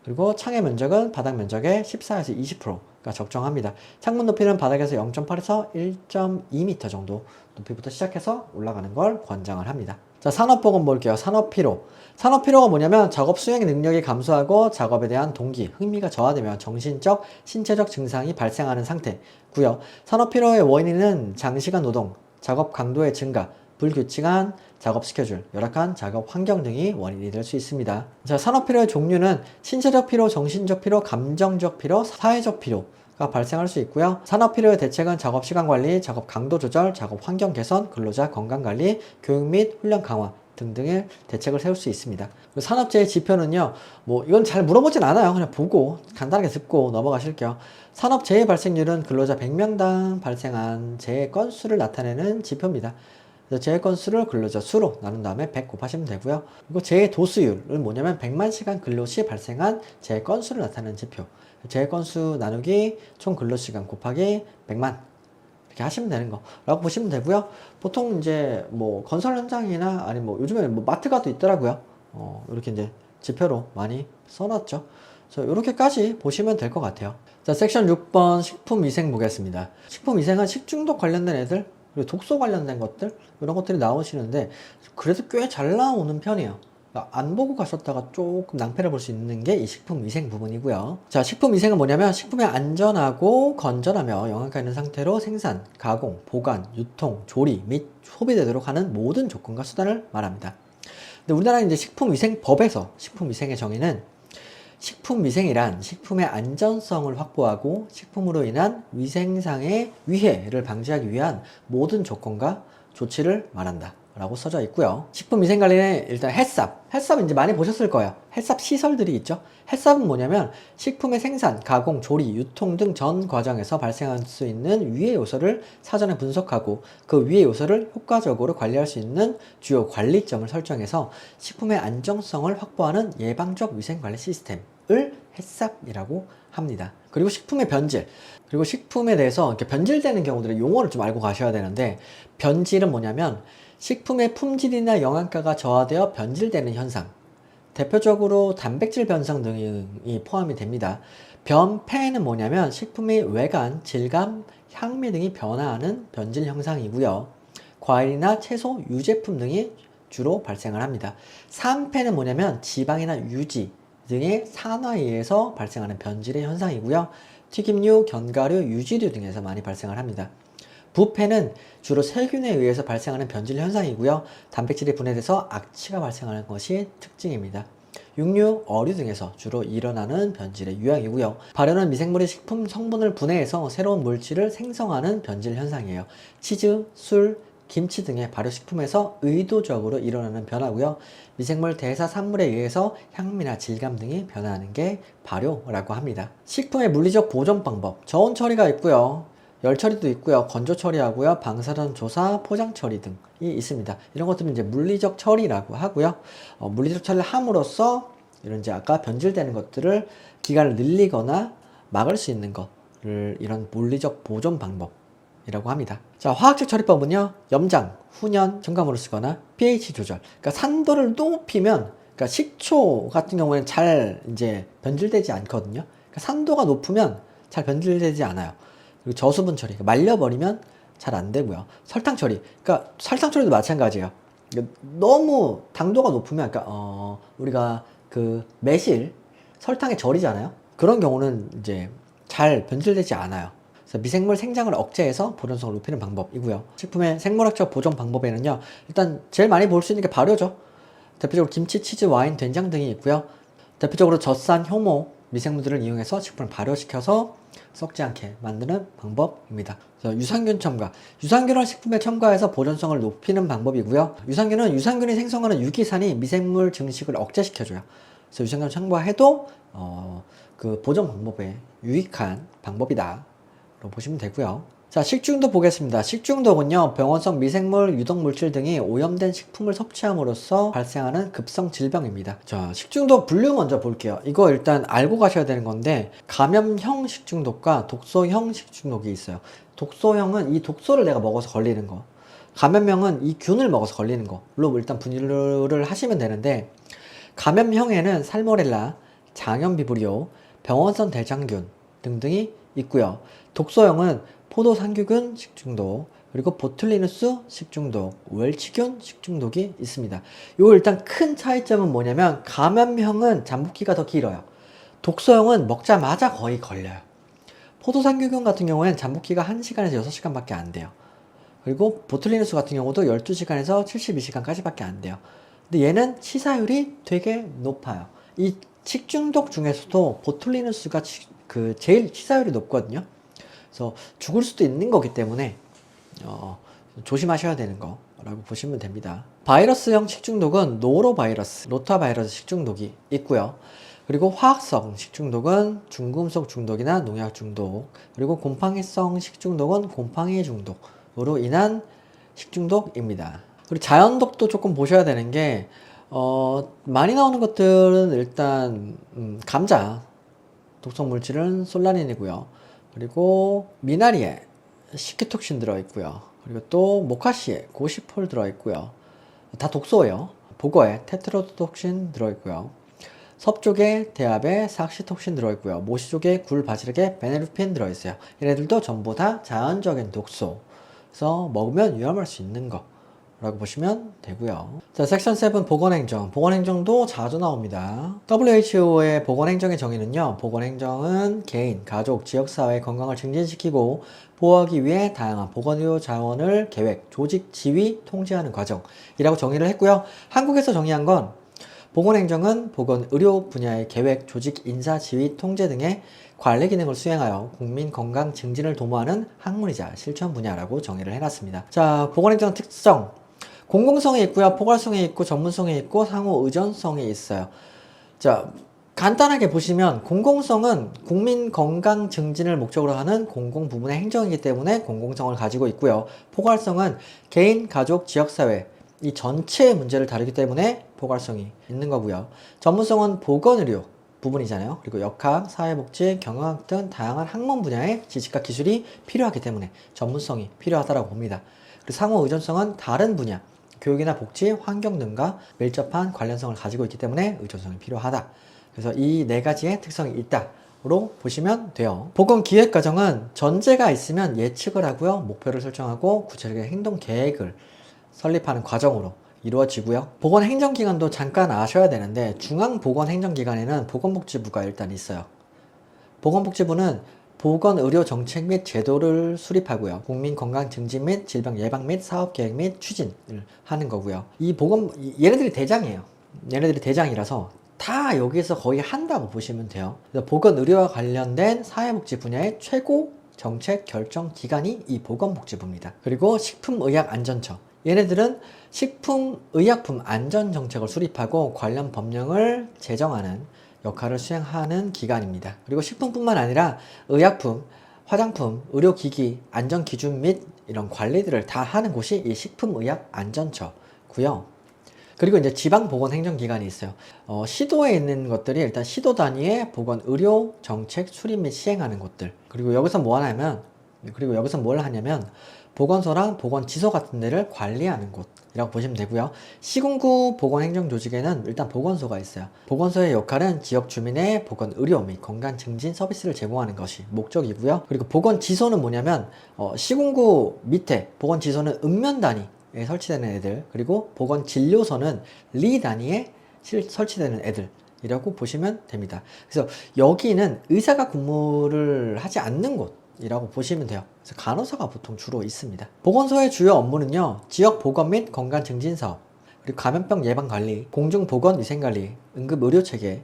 A: 그리고 창의 면적은 바닥 면적의 14에서 20%가 적정합니다. 창문 높이는 바닥에서 0.8에서 1.2m 정도 높이부터 시작해서 올라가는 걸 권장을 합니다. 자, 산업보건 볼게요. 산업피로. 산업피로가 뭐냐면 작업 수행 능력이 감소하고 작업에 대한 동기, 흥미가 저하되며 정신적, 신체적 증상이 발생하는 상태고요. 산업피로의 원인은 장시간 노동, 작업 강도의 증가, 불규칙한 작업 스케줄, 열악한 작업 환경 등이 원인이 될 수 있습니다. 자, 산업피로의 종류는 신체적 피로, 정신적 피로, 감정적 피로, 사회적 피로 가 발생할 수 있고요. 산업피로의 대책은 작업 시간 관리, 작업 강도 조절, 작업 환경 개선, 근로자 건강 관리, 교육 및 훈련 강화 등등의 대책을 세울 수 있습니다. 산업재해 지표는요, 뭐 이건 잘 물어보진 않아요. 그냥 보고 간단하게 듣고 넘어가실게요. 산업재해 발생률은 근로자 100명당 발생한 재해 건수를 나타내는 지표입니다. 재해 건수를 근로자 수로 나눈 다음에 100 곱하시면 되고요. 그리고 재해 도수율은 뭐냐면 100만 시간 근로 시 발생한 재해 건수를 나타내는 지표. 재해 건수 나누기 총 근로 시간 곱하기 100만 이렇게 하시면 되는 거라고 보시면 되고요. 보통 이제 뭐 건설 현장이나 아니 뭐 요즘에 뭐 마트 가도 있더라고요. 이렇게 이제 지표로 많이 써놨죠. 그래서 이렇게까지 보시면 될 것 같아요. 자, 섹션 6번 식품위생 보겠습니다. 식품위생은 식중독 관련된 애들, 그리고 독소 관련된 것들, 이런 것들이 나오시는데, 그래도 꽤 잘 나오는 편이에요. 그러니까 안 보고 가셨다가 조금 낭패를 볼 수 있는 게 이 식품위생 부분이고요. 자, 식품위생은 뭐냐면 식품이 안전하고 건전하며 영양가 있는 상태로 생산, 가공, 보관, 유통, 조리 및 소비되도록 하는 모든 조건과 수단을 말합니다. 근데 우리나라 이제 식품위생법에서 식품위생의 정의는 식품위생이란 식품의 안전성을 확보하고 식품으로 인한 위생상의 위해를 방지하기 위한 모든 조건과 조치를 말한다 라고 써져 있고요. 식품위생관리는 일단 햇삽 이제 많이 보셨을 거예요. 햇삽 시설들이 있죠. 햇삽은 뭐냐면 식품의 생산, 가공, 조리, 유통 등 전 과정에서 발생할 수 있는 위해 요소를 사전에 분석하고 그 위해 요소를 효과적으로 관리할 수 있는 주요 관리점을 설정해서 식품의 안정성을 확보하는 예방적 위생관리 시스템을 햇삽이라고 합니다. 그리고 식품의 변질, 그리고 식품에 대해서 이렇게 변질되는 경우들의 용어를 좀 알고 가셔야 되는데, 변질은 뭐냐면 식품의 품질이나 영양가가 저하되어 변질되는 현상, 대표적으로 단백질 변성 등이 포함이 됩니다. 변폐는 뭐냐면 식품의 외관, 질감, 향미 등이 변화하는 변질 현상이고요. 과일이나 채소, 유제품 등이 주로 발생을 합니다. 산패는 뭐냐면 지방이나 유지 등의 산화에 의해서 발생하는 변질의 현상이고요. 튀김류, 견과류, 유지류 등에서 많이 발생을 합니다. 부패는 주로 세균에 의해서 발생하는 변질 현상이고요. 단백질이 분해돼서 악취가 발생하는 것이 특징입니다. 육류, 어류 등에서 주로 일어나는 변질의 유형이고요. 발효는 미생물의 식품 성분을 분해해서 새로운 물질을 생성하는 변질 현상이에요. 치즈, 술, 김치 등의 발효식품에서 의도적으로 일어나는 변화고요. 미생물 대사 산물에 의해서 향미나 질감 등이 변화하는 게 발효라고 합니다. 식품의 물리적 보존 방법, 저온 처리가 있고요. 열 처리도 있고요. 건조 처리하고요. 방사선 조사, 포장 처리 등이 있습니다. 이런 것들은 이제 물리적 처리라고 하고요. 물리적 처리를 함으로써 이런 이제 아까 변질되는 것들을 기간을 늘리거나 막을 수 있는 것을 이런 물리적 보존 방법이라고 합니다. 자, 화학적 처리법은요. 염장, 훈연, 첨가물을 쓰거나 pH 조절. 그러니까 산도를 높이면, 그러니까 식초 같은 경우에는 잘 이제 변질되지 않거든요. 그러니까 산도가 높으면 잘 변질되지 않아요. 그리고 저수분 처리, 말려버리면 잘 안 되고요. 설탕 처리, 그러니까 설탕 처리도 마찬가지예요. 너무 당도가 높으면, 그러니까 우리가 그 매실 설탕에 절이잖아요. 그런 경우는 이제 잘 변질되지 않아요. 그래서 미생물 생장을 억제해서 보존성을 높이는 방법이고요. 식품의 생물학적 보존 방법에는요, 일단 제일 많이 볼 수 있는 게 발효죠. 대표적으로 김치, 치즈, 와인, 된장 등이 있고요. 대표적으로 젖산, 효모, 미생물들을 이용해서 식품을 발효시켜서 썩지 않게 만드는 방법입니다. 유산균 첨가. 유산균을 식품에 첨가해서 보존성을 높이는 방법이고요. 유산균은 유산균이 생성하는 유기산이 미생물 증식을 억제시켜줘요. 그래서 유산균 첨가해도 그 보존 방법에 유익한 방법이다 라고 보시면 되고요. 자, 식중독 보겠습니다. 식중독은요, 병원성 미생물, 유독물질 등이 오염된 식품을 섭취함으로써 발생하는 급성 질병입니다. 자, 식중독 분류 먼저 볼게요. 이거 일단 알고 가셔야 되는 건데, 감염형 식중독과 독소형 식중독이 있어요. 독소형은 이 독소를 내가 먹어서 걸리는 거, 감염형은 이 균을 먹어서 걸리는 거로 일단 분류를 하시면 되는데, 감염형에는 살모넬라, 장염비브리오, 병원성 대장균 등등이 있고요. 독소형은 포도상규균 식중독, 그리고 보툴리누스 식중독, 웰치균 식중독이 있습니다. 요 일단 큰 차이점은 뭐냐면, 감염형은 잠복기가 더 길어요. 독소형은 먹자마자 거의 걸려요. 포도상규균 같은 경우에는 잠복기가 1시간에서 6시간밖에 안 돼요. 그리고 보툴리누스 같은 경우도 12시간에서 72시간까지 밖에 안 돼요. 근데 얘는 치사율이 되게 높아요. 이 식중독 중에서도 보툴리누스가 제일 치사율이 높거든요. 그래서 죽을 수도 있는 거기 때문에 조심하셔야 되는 거라고 보시면 됩니다. 바이러스형 식중독은 노로바이러스, 로타바이러스 식중독이 있고요. 그리고 화학성 식중독은 중금속 중독이나 농약 중독, 그리고 곰팡이성 식중독은 곰팡이 중독으로 인한 식중독입니다. 그리고 자연독도 조금 보셔야 되는 게, 많이 나오는 것들은 일단 감자 독성 물질은 솔라닌이고요. 그리고 미나리에 시키톡신 들어있고요. 그리고 또 모카시에 고시폴 들어있고요. 다 독소예요. 보거에 테트로톡신 들어있고요. 섭쪽에 대합에 삭시톡신 들어있고요. 모시 쪽에 굴, 바지락에 베네루핀 들어있어요. 얘네들도 전부 다 자연적인 독소. 그래서 먹으면 위험할 수 있는 거 라고 보시면 되고요. 자, 섹션 7 보건행정. 보건행정도 자주 나옵니다. WHO의 보건행정의 정의는요. 보건행정은 개인, 가족, 지역사회의 건강을 증진시키고 보호하기 위해 다양한 보건의료 자원을 계획, 조직, 지휘, 통제하는 과정이라고 정의를 했고요. 한국에서 정의한 건 보건행정은 보건의료 분야의 계획, 조직, 인사, 지휘, 통제 등의 관리 기능을 수행하여 국민 건강 증진을 도모하는 학문이자 실천 분야라고 정의를 해놨습니다. 자, 보건행정 특성. 공공성이 있고요. 포괄성이 있고 전문성이 있고 상호 의존성이 있어요. 자, 간단하게 보시면 공공성은 국민 건강 증진을 목적으로 하는 공공 부문의 행정이기 때문에 공공성을 가지고 있고요. 포괄성은 개인, 가족, 지역사회 이 전체의 문제를 다루기 때문에 포괄성이 있는 거고요. 전문성은 보건의료 부분이잖아요. 그리고 역학, 사회복지, 경영학 등 다양한 학문 분야의 지식과 기술이 필요하기 때문에 전문성이 필요하다고 봅니다. 그리고 상호 의존성은 다른 분야 교육이나 복지, 환경 등과 밀접한 관련성을 가지고 있기 때문에 의존성이 필요하다. 그래서 이 네 가지의 특성이 있다로 보시면 돼요. 보건기획과정은 전제가 있으면 예측을 하고요. 목표를 설정하고 구체적인 행동 계획을 설립하는 과정으로 이루어지고요. 보건행정기관도 잠깐 아셔야 되는데 중앙보건행정기관에는 보건복지부가 일단 있어요. 보건복지부는 보건의료정책 및 제도를 수립하고요. 국민건강 증진 및 질병 예방 및 사업계획 및 추진을 하는 거고요. 얘네들이 대장이에요. 얘네들이 대장이라서 다 여기서 거의 한다고 보시면 돼요. 보건의료와 관련된 사회복지 분야의 최고 정책 결정 기관이 이 보건복지부입니다. 그리고 식품의약안전처. 얘네들은 식품의약품 안전정책을 수립하고 관련 법령을 제정하는 역할을 수행하는 기관입니다. 그리고 식품뿐만 아니라 의약품, 화장품, 의료기기, 안전기준 및 이런 관리들을 다 하는 곳이 이 식품의약안전처고요. 그리고 이제 지방보건행정기관이 있어요. 시도에 있는 것들이 일단 시도 단위의 보건의료 정책 수립 및 시행하는 곳들. 그리고 여기서 뭘 하냐면 보건소랑 보건지소 같은 데를 관리하는 곳이라고 보시면 되고요. 시군구 보건행정조직에는 일단 보건소가 있어요. 보건소의 역할은 지역 주민의 보건의료 및 건강 증진 서비스를 제공하는 것이 목적이고요. 그리고 보건지소는 뭐냐면 시군구 밑에 보건지소는 읍면 단위에 설치되는 애들, 그리고 보건진료소는 리 단위에 설치되는 애들이라고 보시면 됩니다. 그래서 여기는 의사가 근무를 하지 않는 곳 이라고 보시면 돼요. 그래서 간호사가 보통 주로 있습니다. 보건소의 주요 업무는요, 지역 보건 및 건강 증진 사업, 그리고 감염병 예방 관리, 공중 보건 위생 관리, 응급 의료 체계,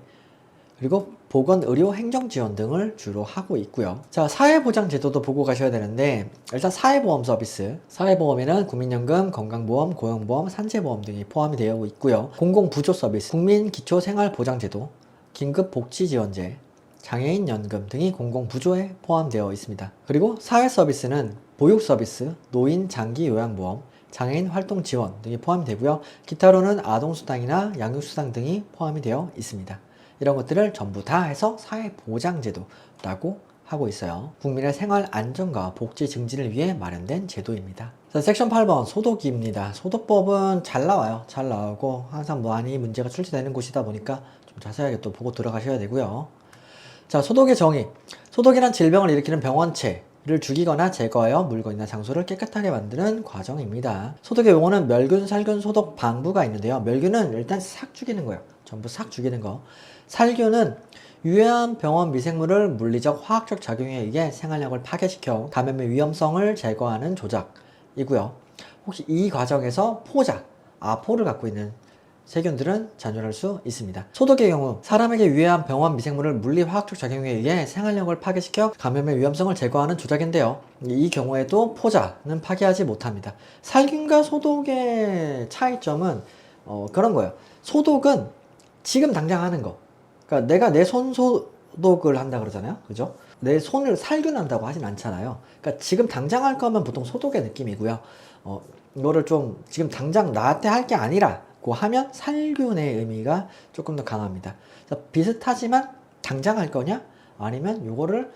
A: 그리고 보건 의료 행정 지원 등을 주로 하고 있고요. 자, 사회보장 제도도 보고 가셔야 되는데, 일단 사회보험 서비스. 사회보험에는 국민연금, 건강보험, 고용보험, 산재보험 등이 포함이 되어 있고요. 공공부조 서비스, 국민기초생활보장제도, 긴급복지지원제, 장애인 연금 등이 공공부조에 포함되어 있습니다. 그리고 사회 서비스는 보육 서비스, 노인 장기 요양보험, 장애인 활동 지원 등이 포함이 되고요. 기타로는 아동수당이나 양육수당 등이 포함이 되어 있습니다. 이런 것들을 전부 다 해서 사회보장제도라고 하고 있어요. 국민의 생활 안전과 복지 증진을 위해 마련된 제도입니다. 자, 섹션 8번 소독입니다. 소독법은 잘 나와요. 잘 나오고 항상 많이 문제가 출제되는 곳이다 보니까 좀 자세하게 또 보고 들어가셔야 되고요. 자, 소독의 정의. 소독이란 질병을 일으키는 병원체를 죽이거나 제거하여 물건이나 장소를 깨끗하게 만드는 과정입니다. 소독의 용어는 멸균, 살균, 소독, 방부가 있는데요. 멸균은 일단 싹 죽이는 거예요. 전부 싹 죽이는 거. 살균은 유해한 병원 미생물을 물리적, 화학적 작용에 의해 생활력을 파괴시켜 감염의 위험성을 제거하는 조작이고요. 혹시 이 과정에서 포자, 아포를 갖고 있는 세균들은 잔존할 수 있습니다. 소독의 경우 사람에게 유해한 병원 미생물을 물리 화학적 작용에 의해 생활력을 파괴시켜 감염의 위험성을 제거하는 조작인데요. 이 경우에도 포자는 파괴하지 못합니다. 살균과 소독의 차이점은 그런 거예요. 소독은 지금 당장 하는 거. 그러니까 내가 내 손 소독을 한다 그러잖아요. 그죠? 내 손을 살균한다고 하진 않잖아요. 그러니까 지금 당장 할 거면 보통 소독의 느낌이고요. 이거를 좀 지금 당장 나한테 할 게 아니라 하면 살균의 의미가 조금 더 강합니다. 비슷하지만 당장 할 거냐 아니면 요거를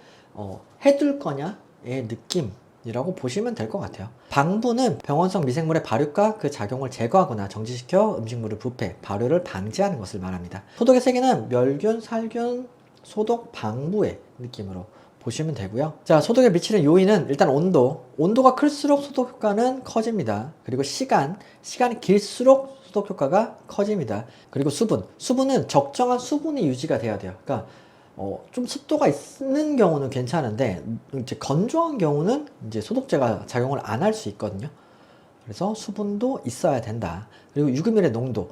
A: 해둘 거냐의 느낌이 이라고 보시면 될 것 같아요. 방부는 병원성 미생물의 발육과 그 작용을 제거하거나 정지시켜 음식물을 부패, 발효를 방지하는 것을 말합니다. 소독의 세계는 멸균, 살균, 소독, 방부의 느낌으로 보시면 되고요. 자, 소독에 미치는 요인은 일단 온도가 클수록 소독 효과는 커집니다. 그리고 시간이 길수록 소독 효과가 커집니다. 그리고 수분은 적정한 수분이 유지가 돼야 돼요. 그러니까 좀 습도가 있는 경우는 괜찮은데 이제 건조한 경우는 이제 소독제가 작용을 안 할 수 있거든요. 그래서 수분도 있어야 된다. 그리고 유기물의 농도.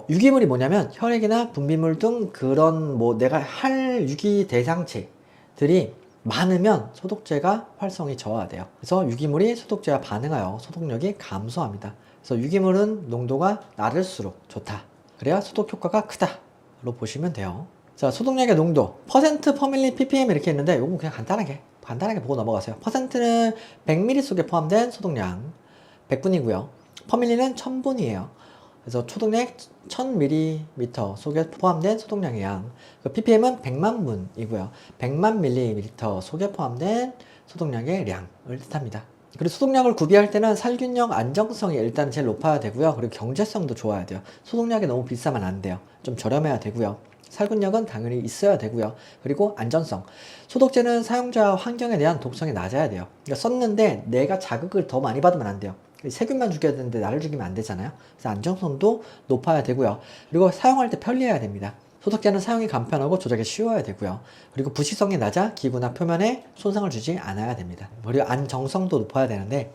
A: 유기물이 뭐냐면 혈액이나 분비물 등 그런 뭐 내가 할 유기 대상체들이 많으면 소독제가 활성이 저하돼요. 그래서 유기물이 소독제와 반응하여 소독력이 감소합니다. 그래서 유기물은 농도가 낮을수록 좋다. 그래야 소독 효과가 크다로 보시면 돼요. 자, 소독약의 농도 퍼센트 퍼밀리 ppm 이렇게 있는데 이건 그냥 간단하게 보고 넘어가세요. 퍼센트는 100ml 속에 포함된 소독량 100분이고요. 퍼밀리는 1000분이에요. 그래서 초독약 1000ml 속에 포함된 소독량의 양. ppm은 100만 분이고요. 100만 ml 속에 포함된 소독량의 량을 뜻합니다. 그리고 소독약을 구비할 때는 살균력 안정성이 일단 제일 높아야 되고요. 그리고 경제성도 좋아야 돼요. 소독약이 너무 비싸면 안 돼요. 좀 저렴해야 되고요. 살균력은 당연히 있어야 되고요. 그리고 안전성. 소독제는 사용자 환경에 대한 독성이 낮아야 돼요. 그러니까 썼는데 내가 자극을 더 많이 받으면 안 돼요. 세균만 죽여야 되는데 나를 죽이면 안 되잖아요. 그래서 안정성도 높아야 되고요. 그리고 사용할 때 편리해야 됩니다. 소독제는 사용이 간편하고 조작이 쉬워야 되고요. 그리고 부식성이 낮아 기구나 표면에 손상을 주지 않아야 됩니다. 그리고 안정성도 높아야 되는데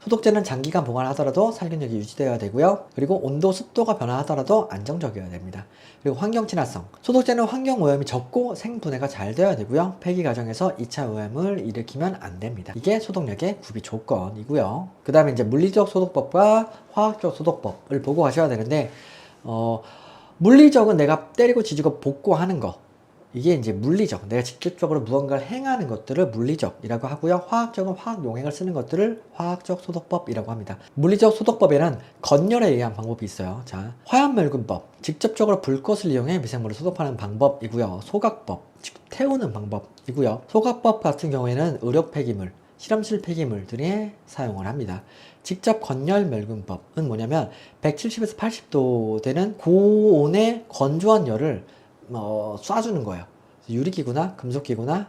A: 소독제는 장기간 보관하더라도 살균력이 유지되어야 되고요. 그리고 온도, 습도가 변화하더라도 안정적이어야 됩니다. 그리고 환경 친화성. 소독제는 환경 오염이 적고 생분해가 잘 되어야 되고요. 폐기 과정에서 2차 오염을 일으키면 안 됩니다. 이게 소독력의 구비 조건이고요. 그 다음에 이제 물리적 소독법과 화학적 소독법을 보고 가셔야 되는데, 물리적은 내가 때리고 지지고 볶고 하는 거. 이게 이제 물리적, 내가 직접적으로 무언가를 행하는 것들을 물리적이라고 하고요. 화학적은 화학 용액을 쓰는 것들을 화학적 소독법이라고 합니다. 물리적 소독법에는 건열에 의한 방법이 있어요. 자, 화염멸균법, 직접적으로 불꽃을 이용해 미생물을 소독하는 방법이고요. 소각법, 즉 태우는 방법이고요. 소각법 같은 경우에는 의료 폐기물, 실험실 폐기물들에 사용을 합니다. 직접 건열 멸균법은 뭐냐면 170에서 80도 되는 고온의 건조한 열을 쏴주는 거예요. 유리기구나 금속기구나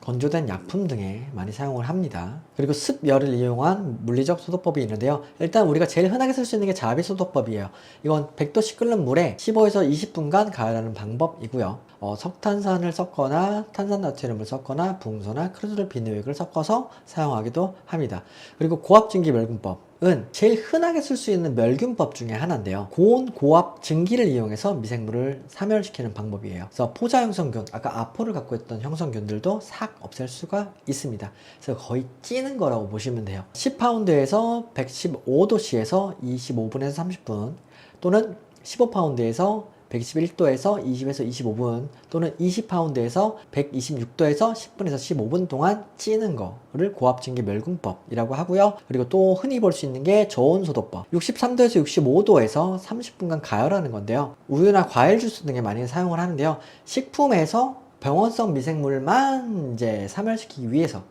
A: 건조된 약품 등에 많이 사용을 합니다. 그리고 습열을 이용한 물리적 소독법이 있는데요. 일단 우리가 제일 흔하게 쓸 수 있는 게 자비소독법이에요. 이건 100도씨 끓는 물에 15에서 20분간 가열하는 방법이고요. 석탄산을 섞거나 탄산나트륨을 섞거나 붕소나 크로졸 비누액을 섞어서 사용하기도 합니다. 그리고 고압증기 멸균법은 제일 흔하게 쓸 수 있는 멸균법 중에 하나인데요. 고온 고압 증기를 이용해서 미생물을 사멸시키는 방법이에요. 그래서 포자 형성균, 아까 아포를 갖고 있던 형성균들도 싹 없앨 수가 있습니다. 그래서 거의 찌는 거라고 보시면 돼요. 10파운드에서 115도씨에서 25분에서 30분 또는 15파운드에서 121도에서 20에서 25분 또는 20파운드에서 126도에서 10분에서 15분 동안 찌는 거를 고압증기 멸균법이라고 하고요. 그리고 또 흔히 볼 수 있는 게 저온 소독법. 63도에서 65도에서 30분간 가열하는 건데요. 우유나 과일 주스 등에 많이 사용을 하는데요. 식품에서 병원성 미생물만 이제 사멸시키기 위해서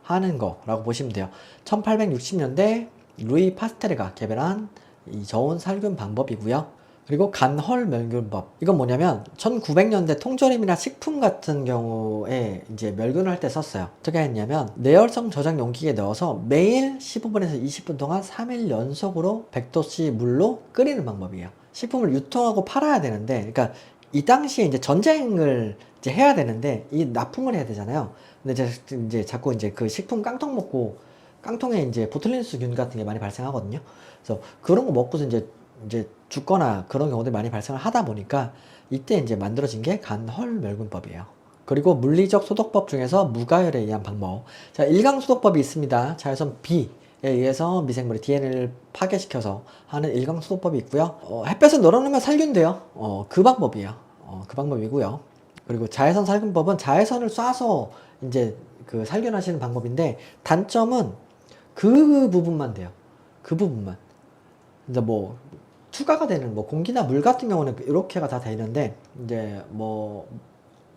A: 하는 거라고 보시면 돼요. 1860년대 루이 파스테르가 개발한 이 저온 살균 방법이고요. 그리고 간헐 멸균법. 이건 뭐냐면 1900년대 통조림이나 식품 같은 경우에 이제 멸균을 할 때 썼어요. 어떻게 했냐면 내열성 저장 용기에 넣어서 매일 15분에서 20분 동안 3일 연속으로 100도씨 물로 끓이는 방법이에요. 식품을 유통하고 팔아야 되는데, 그러니까 이 당시에 이제 전쟁을 이제 해야 되는데 이 납품을 해야 되잖아요. 근데 이제 자꾸 이제 그 식품 깡통 먹고 깡통에 이제 보툴린스균 같은 게 많이 발생하거든요. 그래서 그런 거 먹고서 이제 죽거나 그런 경우들이 많이 발생을 하다 보니까 이때 이제 만들어진 게 간헐 멸균법이에요. 그리고 물리적 소독법 중에서 무가열에 의한 방법. 자, 일강 소독법이 있습니다. 자외선 B에 의해서 미생물의 DNA를 파괴시켜서 하는 일강 소독법이 있고요. 햇볕에 널어놓으면 살균돼요. 그 방법이에요. 그 방법이고요. 그리고 자외선 살균법은 자외선을 쏴서 이제 그 살균하시는 방법인데 단점은 그 부분만 돼요. 그 부분만. 이제 뭐 투과가 되는 공기나 물 같은 경우는 이렇게가 다 되는데 이제 뭐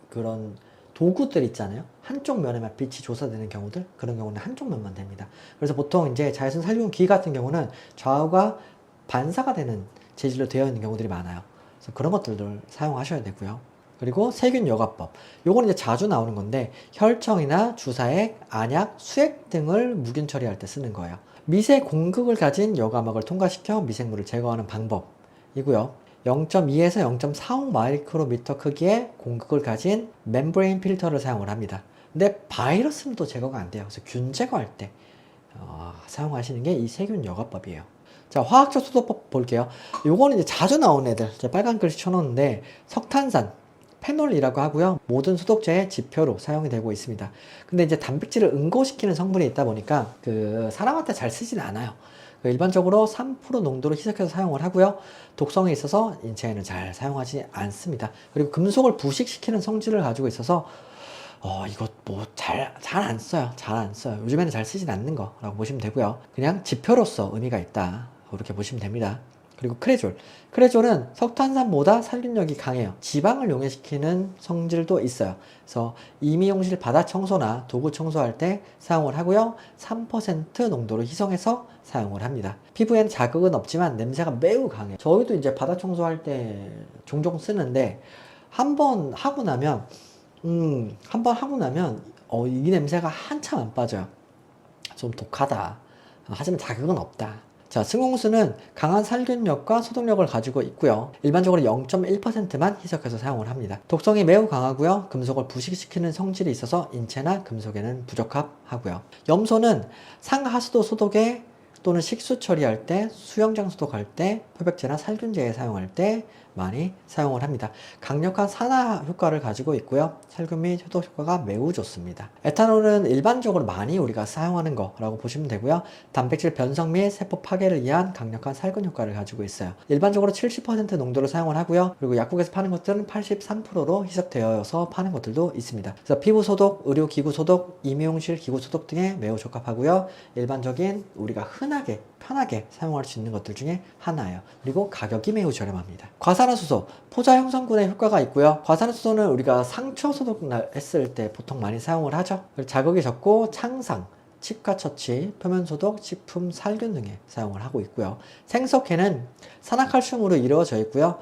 A: 그런 도구들 있잖아요. 한쪽 면에만 빛이 조사되는 경우들, 그런 경우는 한쪽 면만 됩니다. 그래서 보통 이제 자외선 살균기 같은 경우는 좌우가 반사가 되는 재질로 되어 있는 경우들이 많아요. 그래서 그런 것들을 사용하셔야 되고요. 그리고 세균 여과법. 요거는 이제 자주 나오는 건데, 혈청이나 주사액, 안약, 수액 등을 무균 처리할 때 쓰는 거예요. 미세 공극을 가진 여과막을 통과시켜 미생물을 제거하는 방법이고요. 0.2에서 0.45 마이크로미터 크기의 공극을 가진 멤브레인 필터를 사용을 합니다. 근데 바이러스는 또 제거가 안 돼요. 그래서 균 제거할 때 사용하시는 게 이 세균 여과법이에요. 자, 화학적 소독법 볼게요. 요거는 이제 자주 나오는 애들, 제가 빨간 글씨 쳐놓는데, 석탄산, 페놀이라고 하고요. 모든 소독제의 지표로 사용이 되고 있습니다. 근데 이제 단백질을 응고시키는 성분이 있다 보니까 사람한테 잘 쓰진 않아요. 일반적으로 3% 농도로 희석해서 사용을 하고요. 독성이 있어서 인체에는 잘 사용하지 않습니다. 그리고 금속을 부식시키는 성질을 가지고 있어서 이거 뭐 잘 안 써요. 잘 안 써요. 요즘에는 잘 쓰진 않는 거라고 보시면 되고요. 그냥 지표로서 의미가 있다. 그렇게 보시면 됩니다. 그리고 크레졸. 크레졸은 석탄산보다 살균력이 강해요. 지방을 용해시키는 성질도 있어요. 그래서 이미용실 바닥 청소나 도구 청소할 때 사용을 하고요. 3% 농도로 희석해서 사용을 합니다. 피부에는 자극은 없지만 냄새가 매우 강해요. 저희도 이제 바닥 청소할 때 종종 쓰는데, 한 번 하고 나면 이 냄새가 한참 안 빠져요. 좀 독하다. 하지만 자극은 없다. 자, 승홍수는 강한 살균력과 소독력을 가지고 있고요. 일반적으로 0.1%만 희석해서 사용을 합니다. 독성이 매우 강하고요. 금속을 부식시키는 성질이 있어서 인체나 금속에는 부적합하고요. 염소는 상하수도 소독에 또는 식수 처리할 때, 수영장 소독할 때, 표백제나 살균제에 사용할 때 많이 사용을 합니다. 강력한 산화 효과를 가지고 있고요. 살균 및 효독 효과가 매우 좋습니다. 에탄올은 일반적으로 많이 우리가 사용하는 거라고 보시면 되고요. 단백질 변성 및 세포 파괴를 위한 강력한 살균 효과를 가지고 있어요. 일반적으로 70% 농도를 사용을 하고요. 그리고 약국에서 파는 것들은 83%로 희석되어서 파는 것들도 있습니다. 그래서 피부 소독, 의료 기구 소독, 임용실 기구 소독 등에 매우 적합하고요. 일반적인 우리가 흔하게 편하게 사용할 수 있는 것들 중에 하나예요. 그리고 가격이 매우 저렴합니다. 과산화수소, 포자 형성군에 효과가 있고요. 과산화수소는 우리가 상처 소독 했을 때 보통 많이 사용을 하죠. 자극이 적고 창상, 치과 처치, 표면 소독, 식품 살균 등에 사용을 하고 있고요. 생석회는 산화칼슘으로 이루어져 있고요.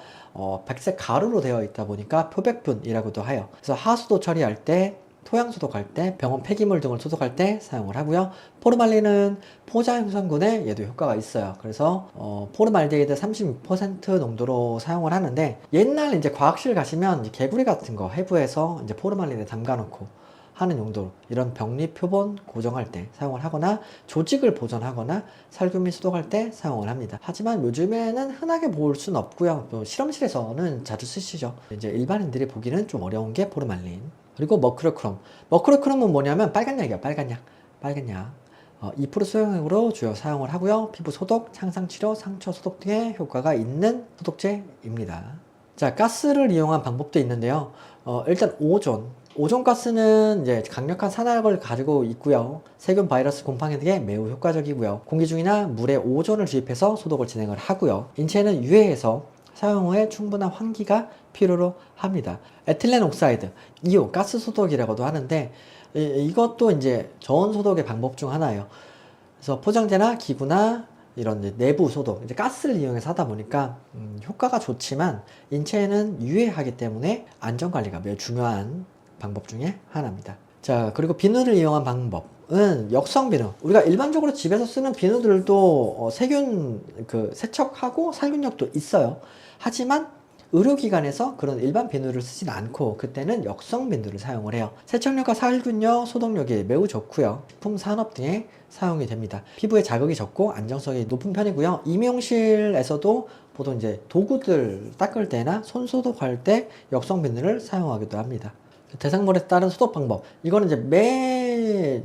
A: 백색 가루로 되어 있다 보니까 표백분이라고도 해요. 그래서 하수도 처리할 때, 토양 소독할 때, 병원 폐기물 등을 소독할 때 사용을 하고요. 포르말린은 포자 형성군에 얘도 효과가 있어요. 그래서 포르말데히드 36% 농도로 사용을 하는데, 옛날 이제 과학실 가시면 개구리 같은 거 해부해서 이제 포르말린에 담가 놓고 하는 용도로, 이런 병리 표본 고정할 때 사용을 하거나 조직을 보존하거나 살균 및 소독할 때 사용을 합니다. 하지만 요즘에는 흔하게 볼 수는 없고요. 또 실험실에서는 자주 쓰시죠. 이제 일반인들이 보기는 좀 어려운 게 포르말린. 그리고 머큐로크롬. 머큐로크롬은 뭐냐면 빨간 약이에요. 빨간 약. 2% 소형액으로 주요 사용을 하고요. 피부 소독, 창상 치료, 상처 소독 등의 효과가 있는 소독제입니다. 자, 가스를 이용한 방법도 있는데요. 일단 오존 가스는 이제 강력한 산화력을 가지고 있고요. 세균, 바이러스, 곰팡이 등에 매우 효과적이고요. 공기 중이나 물에 오존을 주입해서 소독을 진행을 하고요. 인체는 유해해서 사용 후에 충분한 환기가 필요로 합니다. 에틸렌 옥사이드, 이온, 가스 소독이라고도 하는데, 이것도 이제 저온 소독의 방법 중 하나예요. 그래서 포장재나 기구나 이런 이제 내부 소독, 이제 가스를 이용해서 하다 보니까 효과가 좋지만 인체에는 유해하기 때문에 안전관리가 매우 중요한 방법 중에 하나입니다. 자, 그리고 비누를 이용한 방법은 역성 비누. 우리가 일반적으로 집에서 쓰는 비누들도 세균 세척하고 살균력도 있어요. 하지만 의료기관에서 그런 일반 비누를 쓰진 않고 그때는 역성 비누를 사용을 해요. 세척력과 살균력, 소독력이 매우 좋고요. 식품 산업 등에 사용이 됩니다. 피부에 자극이 적고 안정성이 높은 편이고요. 임용실에서도 보통 이제 도구들 닦을 때나 손 소독할 때 역성 비누를 사용하기도 합니다. 대상물에 따른 소독 방법. 이거는 이제 매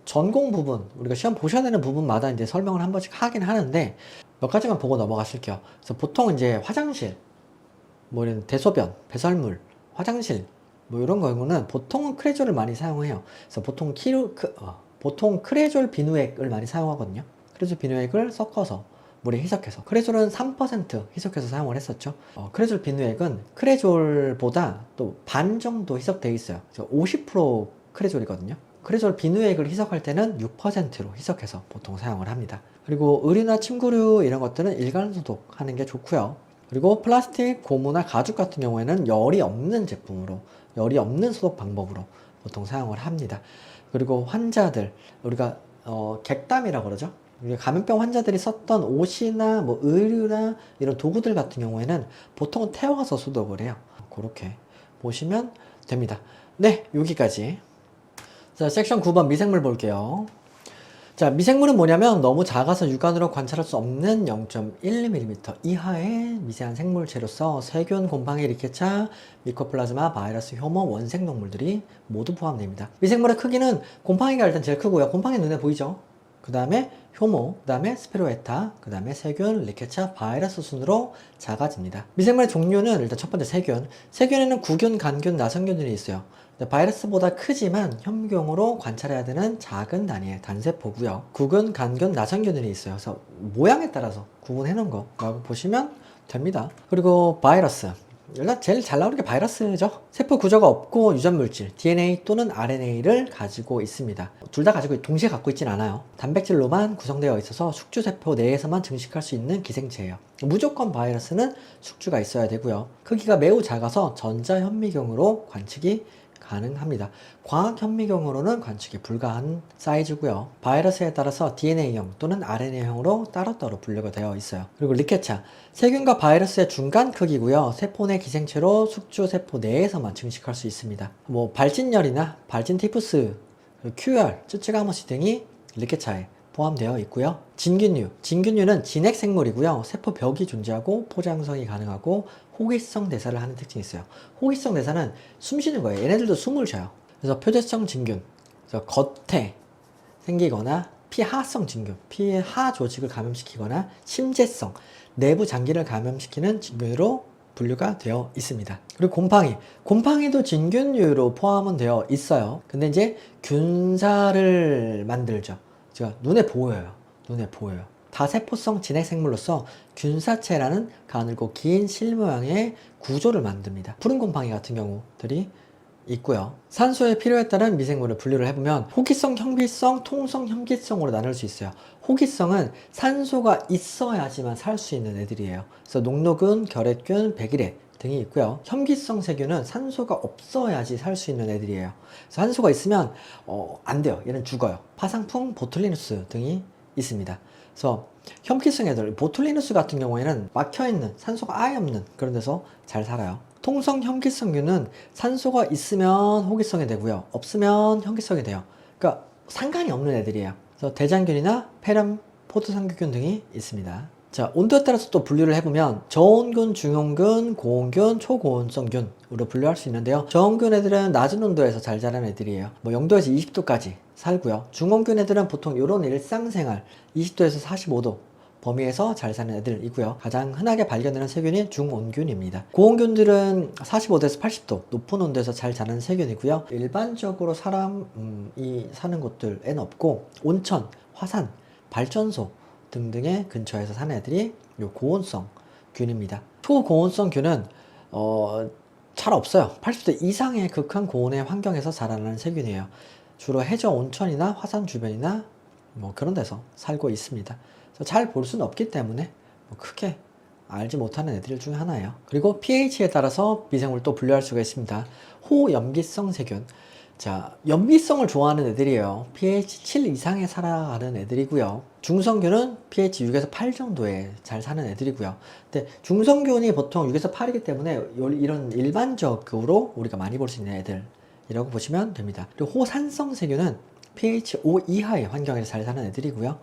A: 전공 부분, 우리가 시험 보셔야 되는 부분마다 이제 설명을 한 번씩 하긴 하는데, 몇 가지만 보고 넘어가실게요. 그래서 보통 이제 화장실, 뭐 이런 대소변, 배설물, 화장실, 뭐 이런 경우는 보통은 크레졸을 많이 사용해요. 그래서 보통 크레졸 비누액을 많이 사용하거든요. 크레졸 비누액을 섞어서 물에 희석해서. 크레졸은 3% 희석해서 사용을 했었죠. 크레졸 비누액은 크레졸보다 또 반 정도 희석되어 있어요. 50% 크레졸이거든요. 크레졸 비누액을 희석할 때는 6%로 희석해서 보통 사용을 합니다. 그리고 의류나 침구류 이런 것들은 일간 소독하는 게 좋고요. 그리고 플라스틱, 고무나 가죽 같은 경우에는 열이 없는 제품으로, 열이 없는 소독 방법으로 보통 사용을 합니다. 그리고 환자들, 우리가 객담이라고 그러죠. 감염병 환자들이 썼던 옷이나 뭐 의류나 이런 도구들 같은 경우에는 보통 태워서 소독을 해요. 그렇게 보시면 됩니다. 네, 여기까지. 자, 섹션 9번 미생물 볼게요. 자, 미생물은 뭐냐면 너무 작아서 육안으로 관찰할 수 없는 0.1mm 이하의 미세한 생물체로서 세균, 곰팡이, 리케차, 미코플라즈마, 바이러스, 효모, 원생동물들이 모두 포함됩니다. 미생물의 크기는 곰팡이가 일단 제일 크고요. 곰팡이 눈에 보이죠? 그 다음에 효모, 그 다음에 스피로에타, 그 다음에 세균, 리케차, 바이러스 순으로 작아집니다. 미생물의 종류는 일단 첫 번째 세균. 세균에는 구균, 간균, 나성균들이 있어요. 바이러스보다 크지만 현미경으로 관찰해야 되는 작은 단위의 단세포고요. 구균, 간균, 나성균들이 있어요. 그래서 모양에 따라서 구분해 놓은 거라고 보시면 됩니다. 그리고 바이러스. 일단 제일 잘 나오는 게 바이러스죠. 세포 구조가 없고 유전물질, DNA 또는 RNA를 가지고 있습니다. 둘 다 가지고 동시에 갖고 있진 않아요. 단백질로만 구성되어 있어서 숙주세포 내에서만 증식할 수 있는 기생체예요. 무조건 바이러스는 숙주가 있어야 되고요. 크기가 매우 작아서 전자현미경으로 관측이 가능합니다. 과학 현미경으로는 관측이 불가한 사이즈고요. 바이러스에 따라서 DNA형 또는 RNA형으로 따로따로 분류가 되어 있어요. 그리고 리케차, 세균과 바이러스의 중간 크기고요. 세포 내 기생체로 숙주 세포 내에서만 증식할 수 있습니다. 뭐 발진열이나 발진 티푸스, QR, 쯔쯔가모시 등이 리케차에 포함되어 있고요. 진균류, 진균류는 진핵생물이고요. 세포 벽이 존재하고 포장성이 가능하고 호기성 대사를 하는 특징이 있어요. 호기성 대사는 숨 쉬는 거예요. 얘네들도 숨을 쉬어요. 그래서 표재성 진균, 그래서 겉에 생기거나 피하성 진균, 피의 하 조직을 감염시키거나 심재성, 내부 장기를 감염시키는 진균으로 분류가 되어 있습니다. 그리고 곰팡이, 곰팡이도 진균류로 포함은 되어 있어요. 근데 이제 균사를 만들죠. 제가 눈에 보여요. 눈에 보여요. 다세포성 진핵생물로서 균사체라는 가늘고 긴 실 모양의 구조를 만듭니다. 푸른 곰팡이 같은 경우들이 있고요. 산소의 필요에 따른 미생물을 분류를 해보면 호기성, 현기성, 통성, 현기성으로 나눌 수 있어요. 호기성은 산소가 있어야지만 살 수 있는 애들이에요. 그래서 녹노균, 결핵균, 백일해 등이 있고요. 현기성 세균은 산소가 없어야지 살 수 있는 애들이에요. 그래서 산소가 있으면 안 돼요. 얘는 죽어요. 파상풍, 보툴리누스 등이 있습니다. 그래서 현기성 애들, 보툴리누스 같은 경우에는 막혀있는, 산소가 아예 없는 그런 데서 잘 살아요. 통성 현기성균은 산소가 있으면 호기성이 되고요. 없으면 현기성이 돼요. 그러니까 상관이 없는 애들이에요. 그래서 대장균이나 폐렴, 포도상구균 등이 있습니다. 자, 온도에 따라서 또 분류를 해보면 저온균, 중온균, 고온균, 초고온성균으로 분류할 수 있는데요. 저온균 애들은 낮은 온도에서 잘 자라는 애들이에요. 뭐 0도에서 20도까지 살고요. 중온균 애들은 보통 이런 일상생활 20도에서 45도 범위에서 잘 사는 애들이고요. 가장 흔하게 발견되는 세균이 중온균입니다. 고온균들은 45도에서 80도 높은 온도에서 잘 자라는 세균이고요. 일반적으로 사람이 사는 곳들엔 없고 온천, 화산, 발전소 등등의 근처에서 사는 애들이 요 고온성 균입니다. 초고온성 균은 잘 없어요. 80도 이상의 극한 고온의 환경에서 자라나는 세균이에요. 주로 해저 온천이나 화산 주변이나 뭐 그런 데서 살고 있습니다. 잘 볼 수는 없기 때문에 뭐 크게 알지 못하는 애들 중에 하나예요. 그리고 pH에 따라서 미생물을 또 분류할 수가 있습니다. 호염기성 세균. 자, 염기성을 좋아하는 애들이에요. pH 7 이상에 살아가는 애들이고요. 중성균은 pH 6에서 8 정도에 잘 사는 애들이고요. 근데 중성균이 보통 6에서 8이기 때문에 이런 일반적으로 우리가 많이 볼 수 있는 애들이라고 보시면 됩니다. 그리고 호산성 세균은 pH 5 이하의 환경에서 잘 사는 애들이고요.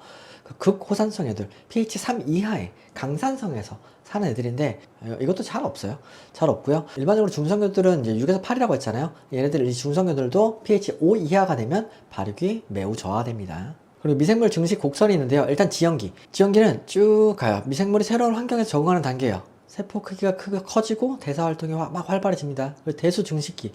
A: 극호산성 애들, pH 3 이하의 강산성에서 사는 애들인데 이것도 잘 없어요. 잘 없고요. 일반적으로 중성균들은 이제 6에서 8이라고 했잖아요. 얘네들 이 중성균들도 pH 5 이하가 되면 발육이 매우 저하됩니다. 그리고 미생물 증식 곡선이 있는데요. 일단 지연기. 지연기는 쭉 가요. 미생물이 새로운 환경에 적응하는 단계예요. 세포 크기가 커지고 대사 활동이 막 활발해집니다. 그리고 대수 증식기.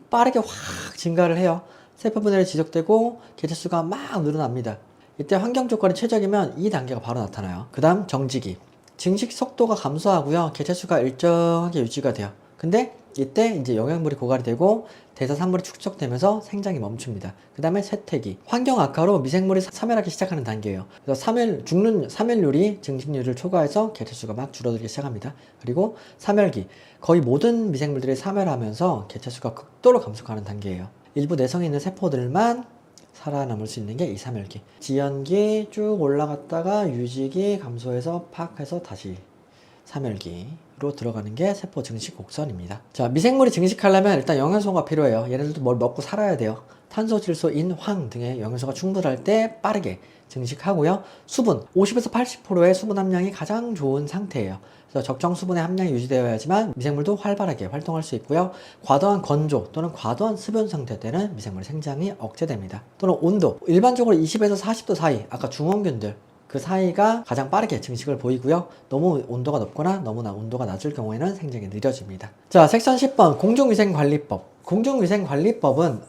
A: 빠르게 확 증가를 해요. 세포 분해를 지속되고 개체수가 막 늘어납니다. 이때 환경 조건이 최적이면 이 단계가 바로 나타나요. 그 다음 정지기. 증식 속도가 감소하고요. 개체수가 일정하게 유지가 돼요. 근데 이때 이제 영양분이 고갈이 되고 대사산물이 축적되면서 생장이 멈춥니다. 그 다음에 쇠퇴기. 환경 악화로 미생물이 사멸하기 시작하는 단계예요. 그래서 죽는 사멸률이 증식률을 초과해서 개체수가 막 줄어들기 시작합니다. 그리고 사멸기. 거의 모든 미생물들이 사멸하면서 개체수가 극도로 감소하는 단계예요. 일부 내성이 있는 세포들만 살아남을 수 있는 게 이 사멸기. 지연기 쭉 올라갔다가 유지기 감소해서 팍 해서 다시 사멸기로 들어가는 게 세포 증식 곡선입니다. 자, 미생물이 증식하려면 일단 영양소가 필요해요. 얘네들도 뭘 먹고 살아야 돼요. 탄소, 질소, 인, 황 등의 영양소가 충분할 때 빠르게 증식하고요. 수분, 50에서 80%의 수분 함량이 가장 좋은 상태예요. 그래서 적정 수분의 함량이 유지되어야지만 미생물도 활발하게 활동할 수 있고요. 과도한 건조 또는 과도한 습연 상태 때는 미생물 생장이 억제됩니다. 또는 온도, 일반적으로 20에서 40도 사이, 아까 중원균들 그 사이가 가장 빠르게 증식을 보이고요. 너무 온도가 높거나 너무나 온도가 낮을 경우에는 생장이 느려집니다. 자, 섹션 10번 공중위생관리법. 공중위생관리법은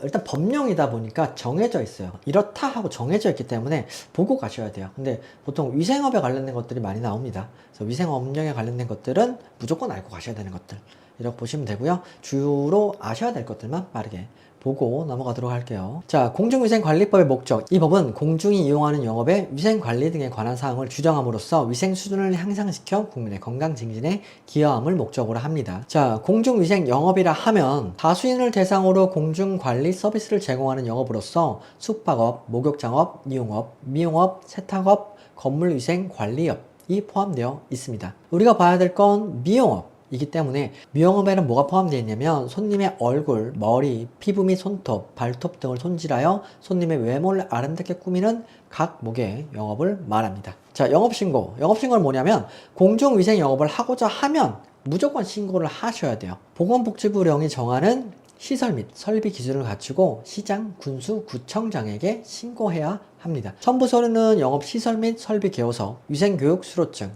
A: 일단 법령이다 보니까 정해져 있어요. 이렇다 하고 정해져 있기 때문에 보고 가셔야 돼요. 근데 보통 위생업에 관련된 것들이 많이 나옵니다. 그래서 위생업령에 관련된 것들은 무조건 알고 가셔야 되는 것들 이렇게 보시면 되고요. 주로 아셔야 될 것들만 빠르게 보고 넘어가도록 할게요. 자, 공중위생관리법의 목적. 이 법은 공중이 이용하는 영업의 위생관리 등에 관한 사항을 규정함으로써 위생 수준을 향상시켜 국민의 건강 증진에 기여함을 목적으로 합니다. 자, 공중위생 영업이라 하면 다수인을 대상으로 공중관리 서비스를 제공하는 영업으로서 숙박업, 목욕장업, 이용업, 미용업, 세탁업, 건물위생관리업이 포함되어 있습니다. 우리가 봐야 될 건 미용업 이기 때문에 미용업에는 뭐가 포함되어 있냐면 손님의 얼굴, 머리, 피부 및 손톱, 발톱 등을 손질하여 손님의 외모를 아름답게 꾸미는 각 목의 영업을 말합니다. 자, 영업신고. 영업신고는 뭐냐면 공중위생 영업을 하고자 하면 무조건 신고를 하셔야 돼요. 보건복지부령이 정하는 시설 및 설비 기준을 갖추고 시장, 군수, 구청장에게 신고해야 합니다. 첨부 서류는 영업시설 및 설비 개요서, 위생교육 수료증,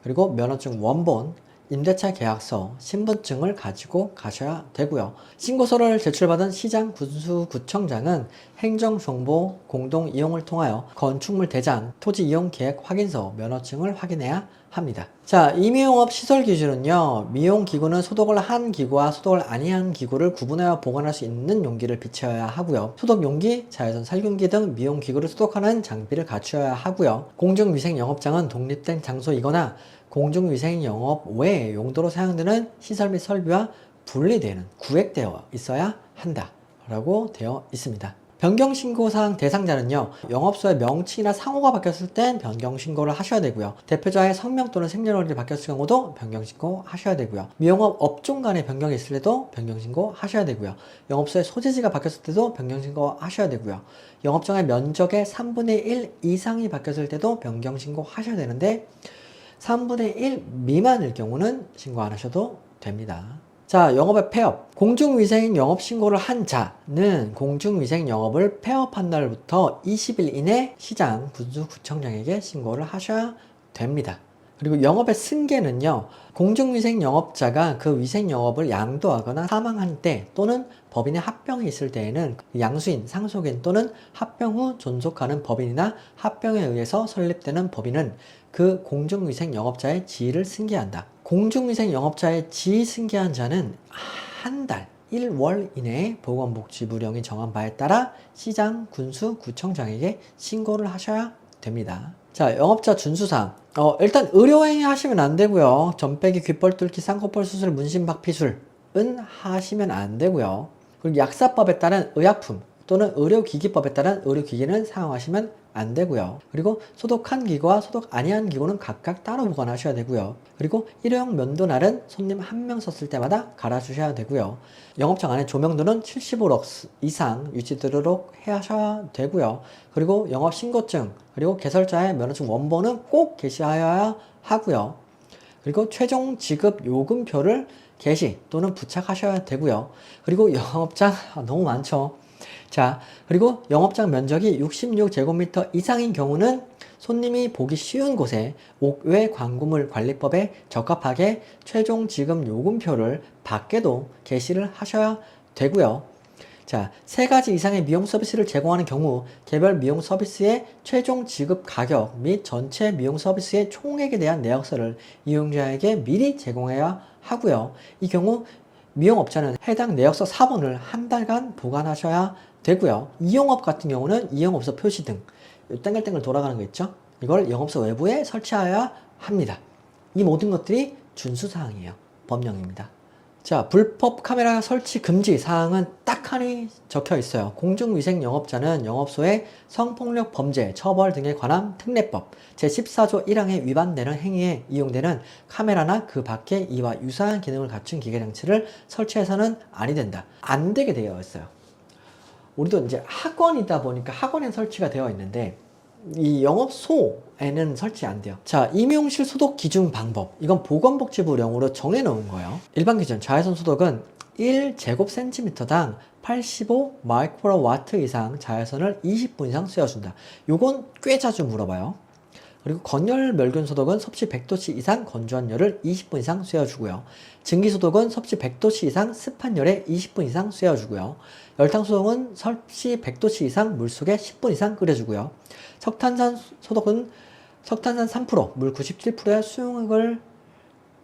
A: 그리고 면허증 원본, 임대차 계약서, 신분증을 가지고 가셔야 되고요. 신고서를 제출받은 시장, 군수, 구청장은 행정정보 공동 이용을 통하여 건축물 대장, 토지 이용 계획 확인서, 면허증을 확인해야 합니다. 자, 이 미용업 시설 기준은요, 미용 기구는 소독을 한 기구와 소독을 아니한 기구를 구분하여 보관할 수 있는 용기를 비춰야 하고요. 소독 용기, 자외선 살균기 등 미용 기구를 소독하는 장비를 갖추어야 하고요. 공중위생 영업장은 독립된 장소이거나 공중위생 영업 외의 용도로 사용되는 시설 및 설비와 분리되는 구획되어 있어야 한다 라고 되어 있습니다. 변경신고사항 대상자는요, 영업소의 명칭이나 상호가 바뀌었을 땐 변경신고를 하셔야 되고요. 대표자의 성명 또는 생년월일이 바뀌었을 경우도 변경신고 하셔야 되고요. 미용업 업종 간의 변경이 있을 때도 변경신고 하셔야 되고요. 영업소의 소재지가 바뀌었을 때도 변경신고 하셔야 되고요. 영업장의 면적의 3분의 1 이상이 바뀌었을 때도 변경신고 하셔야 되는데 3분의 1 미만일 경우는 신고 안 하셔도 됩니다. 자, 영업의 폐업. 공중위생 영업 신고를 한 자는 공중위생 영업을 폐업한 날부터 20일 이내 시장, 군수, 구청장에게 신고를 하셔야 됩니다. 그리고 영업의 승계는요, 공중위생 영업자가 그 위생 영업을 양도하거나 사망한 때 또는 법인의 합병이 있을 때에는 양수인, 상속인 또는 합병 후 존속하는 법인이나 합병에 의해서 설립되는 법인은 그 공중위생 영업자의 지위를 승계한다. 공중위생 영업자의 지위 승계한 자는 한 달, 1월 이내에 보건복지부령이 정한 바에 따라 시장, 군수, 구청장에게 신고를 하셔야 됩니다. 자, 영업자 준수사항. 일단 의료행위 하시면 안 되고요. 점빼기, 귓벌 뚫기, 쌍꺼풀 수술, 문신박 피술은 하시면 안 되고요. 그리고 약사법에 따른 의약품 또는 의료기기법에 따른 의료기기는 사용하시면 안 되고요. 그리고 소독한 기구와 소독 아니한 기구는 각각 따로 보관하셔야 되고요. 그리고 일회용 면도날은 손님 한 명 썼을 때마다 갈아주셔야 되고요. 영업장 안에 조명도는 75럭스 이상 유지되도록 하셔야 되고요. 그리고 영업신고증, 그리고 개설자의 면허증 원본은 꼭 게시하여야 하고요. 그리고 최종 지급 요금표를 게시 또는 부착하셔야 되고요. 그리고 영업장 너무 많죠. 자, 그리고 영업장 면적이 66제곱미터 이상인 경우는 손님이 보기 쉬운 곳에 옥외 광고물 관리법에 적합하게 최종 지급 요금표를 밖에도 게시를 하셔야 되고요. 자, 세 가지 이상의 미용 서비스를 제공하는 경우 개별 미용 서비스의 최종 지급 가격 및 전체 미용 서비스의 총액에 대한 내역서를 이용자에게 미리 제공해야 하고요. 이 경우 미용업자는 해당 내역서 사본을 한 달간 보관하셔야 되고요. 이용업 같은 경우는 이용업소 표시 등 땡글땡글 돌아가는 거 있죠? 이걸 영업소 외부에 설치하여야 합니다. 이 모든 것들이 준수사항이에요. 법령입니다. 자, 불법 카메라 설치 금지 사항은 딱하니 적혀 있어요. 공중위생 영업자는 영업소의 성폭력 범죄, 처벌 등에 관한 특례법 제14조 1항에 위반되는 행위에 이용되는 카메라나 그 밖에 이와 유사한 기능을 갖춘 기계장치를 설치해서는 아니 된다. 안 되게 되어 있어요. 우리도 이제 학원이다 보니까 학원에 설치가 되어 있는데 이 영업소에는 설치 안 돼요. 자, 임용실 소독 기준 방법. 이건 보건복지부령으로 정해놓은 거예요. 일반 기준 자외선 소독은 1제곱센티미터당 85 마이크로와트 이상 자외선을 20분 이상 쐬어준다. 요건 꽤 자주 물어봐요. 그리고 건열 멸균 소독은 섭씨 100도씨 이상 건조한 열을 20분 이상 쐬어주고요. 증기 소독은 섭씨 100도씨 이상 습한 열에 20분 이상 쐬어주고요. 열탕 소독은 섭씨 100도씨 이상 물속에 10분 이상 끓여주고요. 석탄산 소독은 석탄산 3%, 물 97%의 수용액을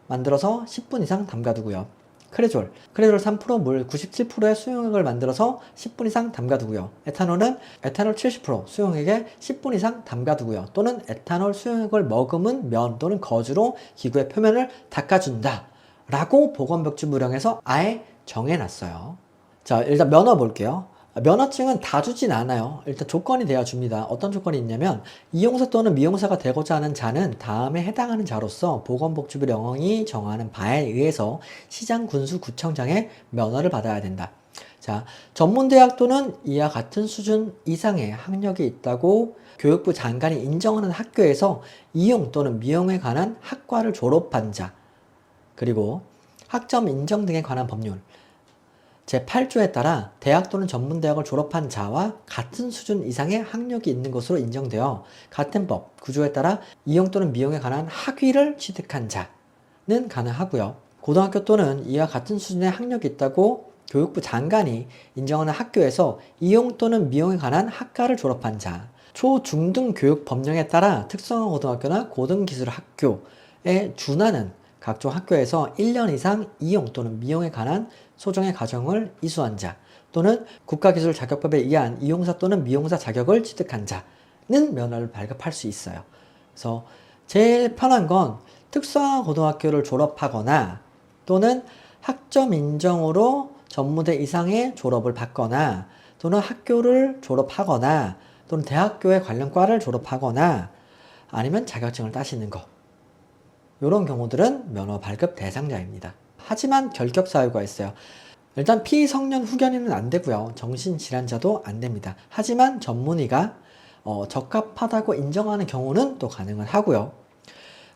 A: 만들어서 10분 이상 담가두고요. 크레졸 3%, 물 97%의 수용액을 만들어서 10분 이상 담가두고요. 에탄올은 에탄올 70%, 수용액에 10분 이상 담가두고요. 또는 에탄올 수용액을 머금은 면 또는 거즈로 기구의 표면을 닦아준다. 라고 보건복지부령에서 아예 정해놨어요. 자, 일단 면허 볼게요. 면허증은 다 주진 않아요. 일단 조건이 되어 줍니다. 어떤 조건이 있냐면 이용사 또는 미용사가 되고자 하는 자는 다음에 해당하는 자로서 보건복지부령이 정하는 바에 의해서 시장군수구청장의 면허를 받아야 된다. 자, 전문대학 또는 이와 같은 수준 이상의 학력이 있다고 교육부 장관이 인정하는 학교에서 이용 또는 미용에 관한 학과를 졸업한 자, 그리고 학점 인정 등에 관한 법률 제8조에 따라 대학 또는 전문대학을 졸업한 자와 같은 수준 이상의 학력이 있는 것으로 인정되어 같은 법, 구조에 따라 이용 또는 미용에 관한 학위를 취득한 자는 가능하고요. 고등학교 또는 이와 같은 수준의 학력이 있다고 교육부 장관이 인정하는 학교에서 이용 또는 미용에 관한 학과를 졸업한 자, 초, 중 등 교육 법령에 따라 특성화 고등학교나 고등기술학교에 준하는 각종 학교에서 1년 이상 이용 또는 미용에 관한 소정의 과정을 이수한 자 또는 국가기술자격법에 의한 이용사 또는 미용사 자격을 취득한 자는 면허를 발급할 수 있어요. 그래서 제일 편한 건 특성화 고등학교를 졸업하거나 또는 학점 인정으로 전무대 이상의 졸업을 받거나 또는 학교를 졸업하거나 또는 대학교의 관련 과를 졸업하거나 아니면 자격증을 따시는 거. 이런 경우들은 면허 발급 대상자입니다. 하지만 결격 사유가 있어요. 일단 피성년 후견인은 안 되고요. 정신질환자도 안 됩니다. 하지만 전문의가 적합하다고 인정하는 경우는 또 가능은 하고요.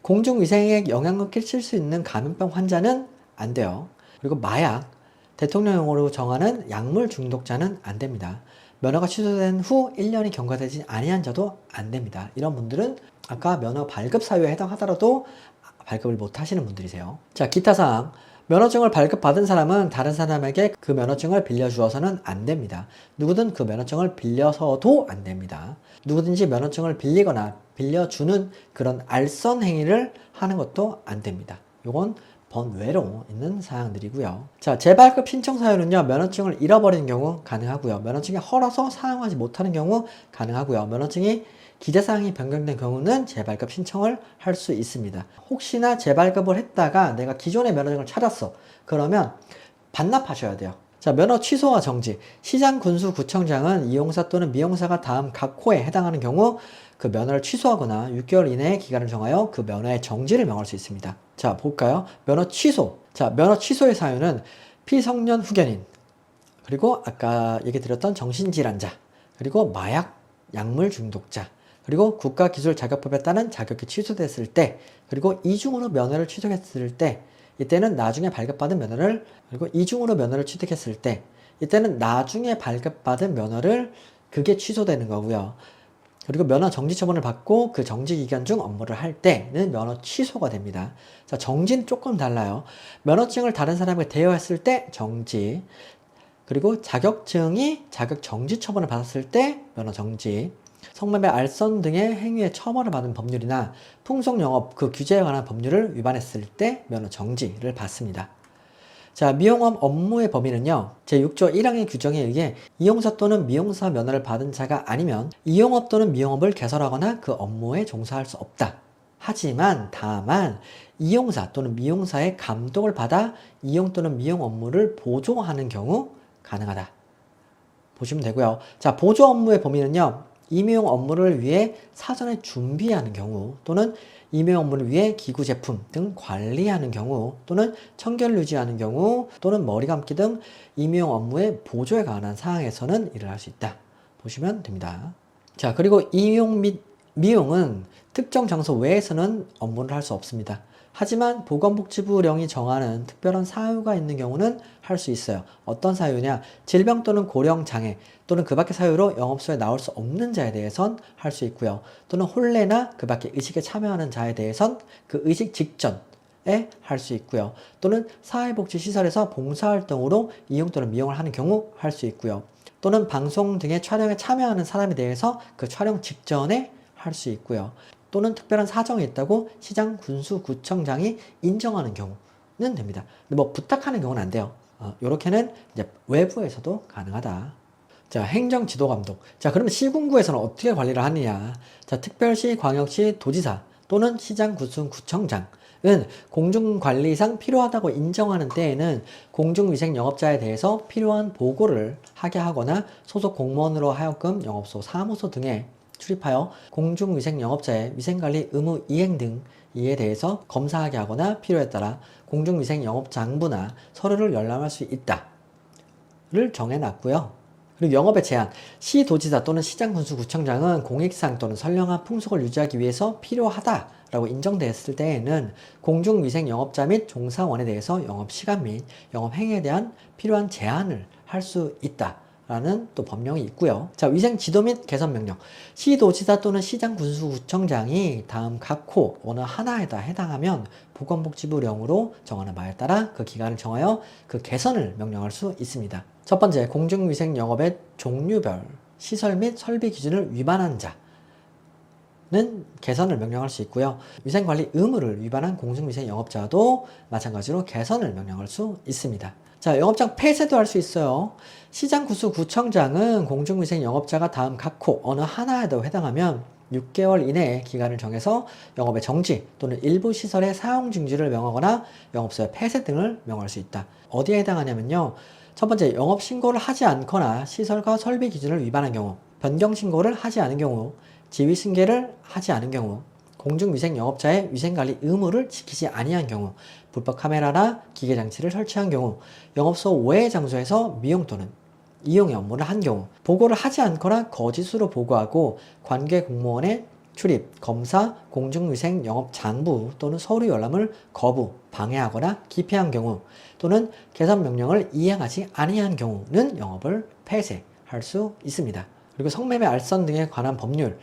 A: 공중위생에 영향을 끼칠 수 있는 감염병 환자는 안 돼요. 그리고 마약, 대통령령으로 정하는 약물 중독자는 안 됩니다. 면허가 취소된 후 1년이 경과되지 아니한 자도 안 됩니다. 이런 분들은 아까 면허 발급 사유에 해당하더라도 발급을 못 하시는 분들이세요. 자, 기타 사항. 면허증을 발급받은 사람은 다른 사람에게 그 면허증을 빌려주어서는 안 됩니다. 누구든 그 면허증을 빌려서도 안 됩니다. 누구든지 면허증을 빌리거나 빌려주는 그런 알선 행위를 하는 것도 안 됩니다. 요건 번외로 있는 사항들이고요. 자, 재발급 신청 사유는요, 면허증을 잃어버리는 경우 가능하고요. 면허증이 헐어서 사용하지 못하는 경우 가능하고요. 면허증이 기재사항이 변경된 경우는 재발급 신청을 할 수 있습니다. 혹시나 재발급을 했다가 내가 기존의 면허증을 찾았어. 그러면 반납하셔야 돼요. 자, 면허 취소와 정지. 시장군수구청장은 이용사 또는 미용사가 다음 각 호에 해당하는 경우 그 면허를 취소하거나 6개월 이내의 기간을 정하여 그 면허의 정지를 명할 수 있습니다. 자, 볼까요? 면허 취소. 자, 면허 취소의 사유는 피성년 후견인, 그리고 아까 얘기 드렸던 정신질환자, 그리고 마약, 약물 중독자, 그리고 국가기술자격법에 따른 자격이 취소됐을 때, 그리고 이중으로 면허를 취득했을 때, 이때는 나중에 발급받은 면허를, 그리고 이중으로 면허를 취득했을 때, 이때는 나중에 발급받은 면허를 그게 취소되는 거고요. 그리고 면허 정지 처분을 받고 그 정지 기간 중 업무를 할 때는 면허 취소가 됩니다. 자, 정지는 조금 달라요. 면허증을 다른 사람에게 대여했을 때 정지, 그리고 자격증이 자격정지 처분을 받았을 때 면허정지, 성매매 알선 등의 행위에 처벌을 받은 법률이나 풍속영업 그 규제에 관한 법률을 위반했을 때 면허정지를 받습니다. 자, 미용업 업무의 범위는요, 제6조 1항의 규정에 의해 이용사 또는 미용사 면허를 받은 자가 아니면 이용업 또는 미용업을 개설하거나 그 업무에 종사할 수 없다. 하지만 다만 이용사 또는 미용사의 감독을 받아 이용 또는 미용 업무를 보조하는 경우 가능하다. 보시면 되고요. 자, 보조 업무의 범위는요, 임용 업무를 위해 사전에 준비하는 경우 또는 임용 업무를 위해 기구 제품 등 관리하는 경우 또는 청결 유지하는 경우 또는 머리 감기 등 임용 업무의 보조에 관한 사항에서는 일을 할 수 있다. 보시면 됩니다. 자, 그리고 임용 및 미용은 특정 장소 외에서는 업무를 할 수 없습니다. 하지만 보건복지부령이 정하는 특별한 사유가 있는 경우는 할 수 있어요. 어떤 사유냐? 질병 또는 고령 장애 또는 그 밖의 사유로 영업소에 나올 수 없는 자에 대해선 할 수 있고요. 또는 혼례나 그 밖의 의식에 참여하는 자에 대해선 그 의식 직전에 할 수 있고요. 또는 사회복지시설에서 봉사활동으로 이용 또는 미용을 하는 경우 할 수 있고요. 또는 방송 등의 촬영에 참여하는 사람에 대해서 그 촬영 직전에 할 수 있고요. 또는 특별한 사정이 있다고 시장, 군수, 구청장이 인정하는 경우는 됩니다. 근데 뭐 부탁하는 경우는 안 돼요. 요렇게는 이제 외부에서도 가능하다. 자, 행정지도감독. 자, 그러면 시군구에서는 어떻게 관리를 하느냐? 자, 특별시, 광역시, 도지사 또는 시장, 군수, 구청장은 공중관리상 필요하다고 인정하는 때에는 공중위생 영업자에 대해서 필요한 보고를 하게 하거나 소속 공무원으로 하여금 영업소, 사무소 등에 출입하여 공중위생 영업자의 위생관리 의무 이행 등에 대해서 검사하게 하거나 필요에 따라 공중위생 영업장부나 서류를 열람할 수 있다를 정해놨고요. 그리고 영업의 제한, 시도지사 또는 시장군수구청장은 공익상 또는 선량한 풍속을 유지하기 위해서 필요하다라고 인정되었을 때에는 공중위생 영업자 및 종사원에 대해서 영업시간 및 영업행위에 대한 필요한 제한을 할 수 있다. 라는 또 법령이 있고요. 자, 위생 지도 및 개선 명령. 시도지사 또는 시장 군수구청장이 다음 각 호 어느 하나에다 해당하면 보건복지부령으로 정하는 바에 따라 그 기간을 정하여 그 개선을 명령할 수 있습니다. 첫 번째, 공중위생 영업의 종류별 시설 및 설비 기준을 위반한 자는 개선을 명령할 수 있고요. 위생관리 의무를 위반한 공중위생 영업자도 마찬가지로 개선을 명령할 수 있습니다. 자, 영업장 폐쇄도 할 수 있어요. 시장 군수 구청장은 공중위생 영업자가 다음 각 호 어느 하나에도 해당하면 6개월 이내에 기간을 정해서 영업의 정지 또는 일부 시설의 사용 중지를 명하거나 영업소의 폐쇄 등을 명할 수 있다. 어디에 해당하냐면요. 첫 번째, 영업 신고를 하지 않거나 시설과 설비 기준을 위반한 경우, 변경 신고를 하지 않은 경우, 지위 승계를 하지 않은 경우, 공중위생 영업자의 위생관리 의무를 지키지 아니한 경우, 불법 카메라나 기계장치를 설치한 경우, 영업소 외의 장소에서 미용 또는 이용의 업무를 한 경우, 보고를 하지 않거나 거짓으로 보고하고 관계 공무원의 출입, 검사, 공중위생 영업장부 또는 서류 열람을 거부, 방해하거나 기피한 경우 또는 개선 명령을 이행하지 아니한 경우는 영업을 폐쇄할 수 있습니다. 그리고 성매매 알선 등에 관한 법률,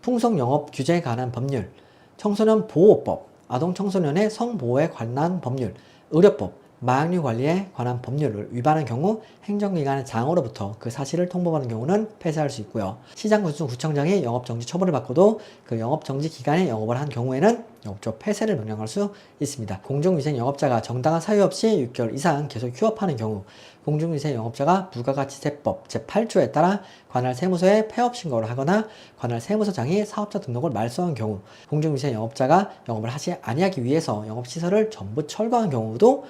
A: 풍속영업 규제에 관한 법률, 청소년 보호법, 아동 청소년의 성보호에 관한 법률, 의료법, 마약류 관리에 관한 법률을 위반한 경우 행정기관의 장으로부터 그 사실을 통보받는 경우는 폐쇄할 수 있고요. 시장군수구청장이 영업정지 처벌을 받고도 그 영업정지 기간에 영업을 한 경우에는 영업조 폐쇄를 명령할 수 있습니다. 공중위생 영업자가 정당한 사유 없이 6개월 이상 계속 휴업하는 경우, 공중위생 영업자가 부가가치세법 제8조에 따라 관할 세무서에 폐업 신고를 하거나 관할 세무서장이 사업자 등록을 말소한 경우, 공중위생 영업자가 영업을 하지 아니하기 위해서 영업시설을 전부 철거한 경우도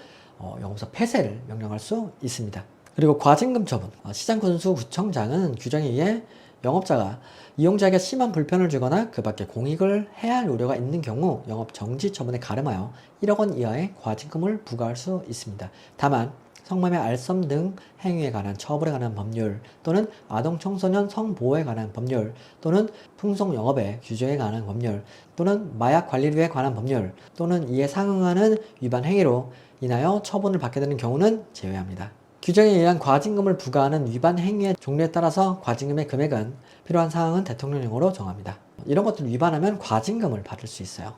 A: 영업소 폐쇄를 명령할 수 있습니다. 그리고 과징금 처분. 시장군수구청장은 규정에 의해 영업자가 이용자에게 심한 불편을 주거나 그 밖에 공익을 해할 우려가 있는 경우 영업정지 처분에 가름하여 1억 원 이하의 과징금을 부과할 수 있습니다. 다만 성매매 알선 등 행위에 관한 처벌에 관한 법률 또는 아동 청소년 성보호에 관한 법률 또는 풍속영업의 규제에 관한 법률 또는 마약 관리류에 관한 법률 또는 이에 상응하는 위반 행위로 인하여 처분을 받게 되는 경우는 제외합니다. 규정에 의한 과징금을 부과하는 위반 행위의 종류에 따라서 과징금의 금액은 필요한 사항은 대통령령으로 정합니다. 이런 것들을 위반하면 과징금을 받을 수 있어요.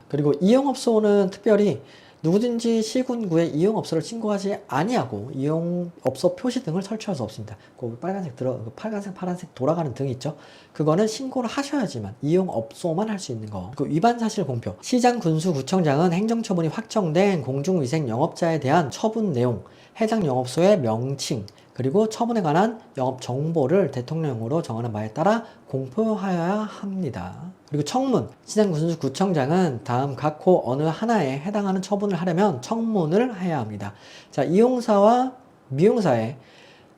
A: 그리고 이용업소는 특별히 누구든지 시군구에 이용업소를 신고하지 아니하고 이용업소 표시 등을 설치할 수 없습니다. 그 빨간색, 파란색 돌아가는 등이 있죠. 그거는 신고를 하셔야지만 이용업소만 할 수 있는 거. 그 위반 사실 공표. 시장 군수구청장은 행정처분이 확정된 공중위생 영업자에 대한 처분 내용, 해당 영업소의 명칭, 그리고 처분에 관한 영업 정보를 대통령으로 정하는 바에 따라 공표하여야 합니다. 그리고 청문. 시장군수구청장은 다음 각 호 어느 하나에 해당하는 처분을 하려면 청문을 해야 합니다. 자, 이용사와 미용사의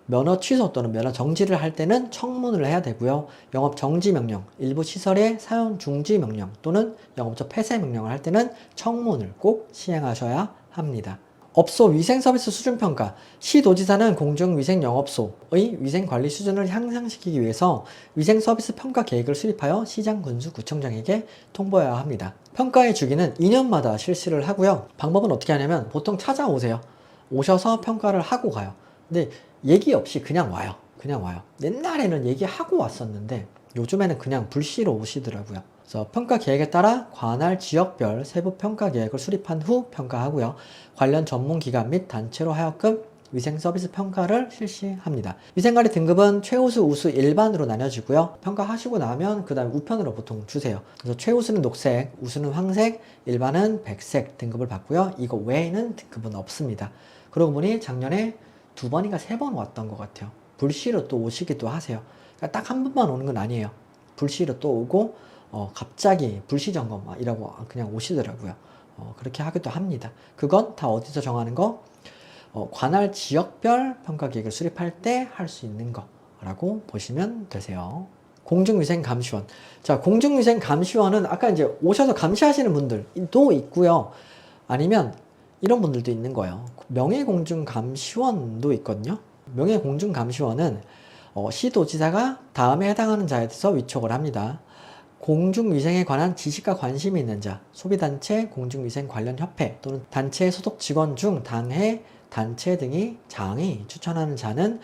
A: 면허 취소 또는 면허 정지를 할 때는 청문을 해야 되고요. 영업 정지 명령, 일부 시설의 사용 중지 명령 또는 영업적 폐쇄 명령을 할 때는 청문을 꼭 시행하셔야 합니다. 업소 위생서비스 수준평가. 시도지사는 공중위생영업소의 위생관리 수준을 향상시키기 위해서 위생서비스 평가 계획을 수립하여 시장군수구청장에게 통보해야 합니다. 평가의 주기는 2년마다 실시를 하고요. 방법은 어떻게 하냐면 보통 찾아오세요. 오셔서 평가를 하고 가요. 근데 얘기 없이 그냥 와요. 그냥 와요. 옛날에는 얘기하고 왔었는데 요즘에는 그냥 불시로 오시더라고요. 그래서 평가 계획에 따라 관할 지역별 세부 평가 계획을 수립한 후 평가하고요. 관련 전문 기관 및 단체로 하여금 위생 서비스 평가를 실시합니다. 위생관리 등급은 최우수, 우수, 일반으로 나뉘어지고요. 평가하시고 나면 그 다음 우편으로 보통 주세요. 그래서 최우수는 녹색, 우수는 황색, 일반은 백색 등급을 받고요. 이거 외에는 등급은 없습니다. 그러고 보니 작년에 2번인가 3번 왔던 것 같아요. 불시로 또 오시기도 하세요. 그러니까 딱 한 번만 오는 건 아니에요. 불시로 또 오고 갑자기 불시 점검이라고 그냥 오시더라고요. 그렇게 하기도 합니다. 그건 다 어디서 정하는 거? 관할 지역별 평가 계획을 수립할 때 할 수 있는 거라고 보시면 되세요. 공중위생감시원. 자, 공중위생감시원은 아까 이제 오셔서 감시하시는 분들도 있고요. 아니면 이런 분들도 있는 거예요. 명예공중감시원도 있거든요. 명예공중감시원은 시도지사가 다음에 해당하는 자에 대해서 위촉을 합니다. 공중위생에 관한 지식과 관심이 있는 자, 소비단체, 공중위생 관련 협회 또는 단체 소속 직원 중 당해, 단체 등이 장이 추천하는 자는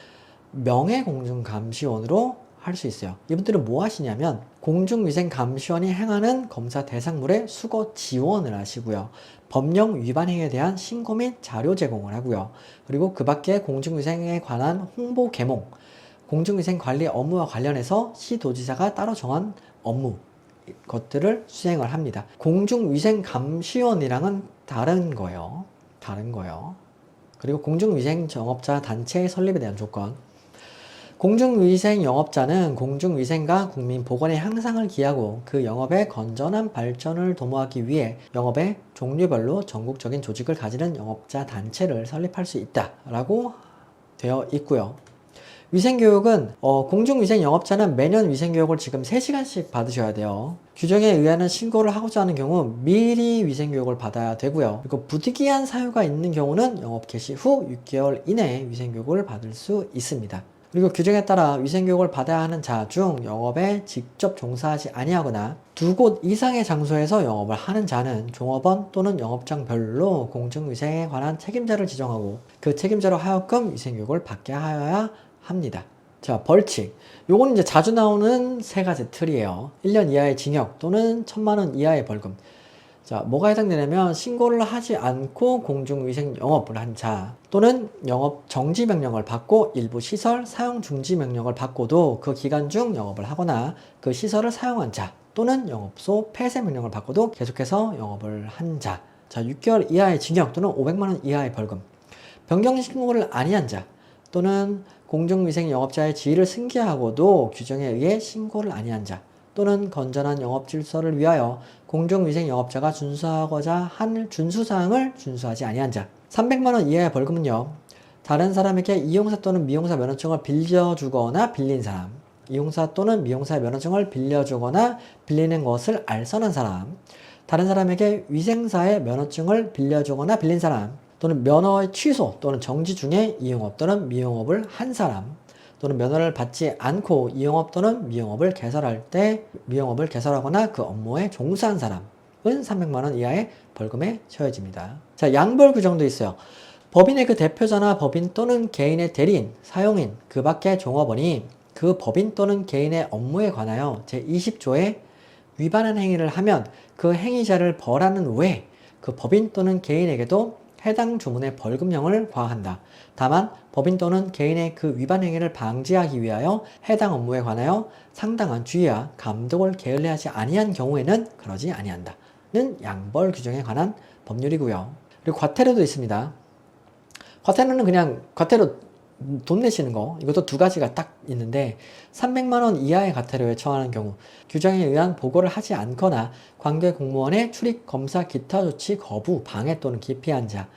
A: 명예공중감시원으로 할 수 있어요. 이분들은 뭐 하시냐면 공중위생감시원이 행하는 검사 대상물의 수거 지원을 하시고요. 법령 위반 행위에 대한 신고 및 자료 제공을 하고요. 그리고 그 밖에 공중위생에 관한 홍보 계몽, 공중위생 관리 업무와 관련해서 시도지사가 따로 정한 업무 것들을 수행을 합니다. 공중위생감시원이랑은 다른 거예요. 그리고 공중위생영업자 단체의 설립에 대한 조건. 공중위생영업자는 공중위생과 국민보건의 향상을 기하고 그 영업의 건전한 발전을 도모하기 위해 영업의 종류별로 전국적인 조직을 가지는 영업자 단체를 설립할 수 있다라고 되어 있고요. 위생교육은 공중위생영업자는 매년 위생교육을 지금 3시간씩 받으셔야 돼요. 규정에 의하는 신고를 하고자 하는 경우 미리 위생교육을 받아야 되고요. 그리고 부득이한 사유가 있는 경우는 영업 개시 후 6개월 이내에 위생교육을 받을 수 있습니다. 그리고 규정에 따라 위생교육을 받아야 하는 자 중 영업에 직접 종사하지 아니하거나 2곳 이상의 장소에서 영업을 하는 자는 종업원 또는 영업장별로 공중위생에 관한 책임자를 지정하고 그 책임자로 하여금 위생교육을 받게 하여야 합니다. 자, 벌칙. 요거는 이제 자주 나오는 3가지 틀이에요. 1년 이하의 징역 또는 1,000,000원 이하의 벌금. 자, 뭐가 해당되냐면 신고를 하지 않고 공중위생 영업을 한 자 또는 영업 정지 명령을 받고 일부 시설 사용 중지 명령을 받고도 그 기간 중 영업을 하거나 그 시설을 사용한 자 또는 영업소 폐쇄 명령을 받고도 계속해서 영업을 한 자. 자, 6개월 이하의 징역 또는 500만원 이하의 벌금. 변경 신고를 아니한 자 또는 공중위생 영업자의 지위를 승계하고도 규정에 의해 신고를 아니한 자 또는 건전한 영업 질서를 위하여 공중위생 영업자가 준수하고자 한 준수사항을 준수하지 아니한 자. 300만원 이하의 벌금은요, 다른 사람에게 이용사 또는 미용사 면허증을 빌려주거나 빌린 사람, 이용사 또는 미용사의 면허증을 빌려주거나 빌리는 것을 알선한 사람, 다른 사람에게 위생사의 면허증을 빌려주거나 빌린 사람, 또는 면허의 취소 또는 정지 중에 이용업 또는 미용업을 한 사람, 또는 면허를 받지 않고 이용업 또는 미용업을 개설할 때 미용업을 개설하거나 그 업무에 종사한 사람은 300만원 이하의 벌금에 처해집니다. 자, 양벌 규정도 있어요. 법인의 그 대표자나 법인 또는 개인의 대리인, 사용인, 그 밖의 종업원이 그 법인 또는 개인의 업무에 관하여 제20조에 위반한 행위를 하면 그 행위자를 벌하는 외에 그 법인 또는 개인에게도 해당 주문의 벌금형을 과한다. 다만 법인 또는 개인의 그 위반 행위를 방지하기 위하여 해당 업무에 관하여 상당한 주의와 감독을 게을리하지 아니한 경우에는 그러지 아니한다는 양벌 규정에 관한 법률이고요. 그리고 과태료도 있습니다. 과태료는 그냥 과태료 돈 내시는 거, 이것도 두 가지가 딱 있는데 300만 원 이하의 과태료에 처하는 경우 규정에 의한 보고를 하지 않거나 관계 공무원의 출입 검사 기타 조치 거부, 방해 또는 기피한 자,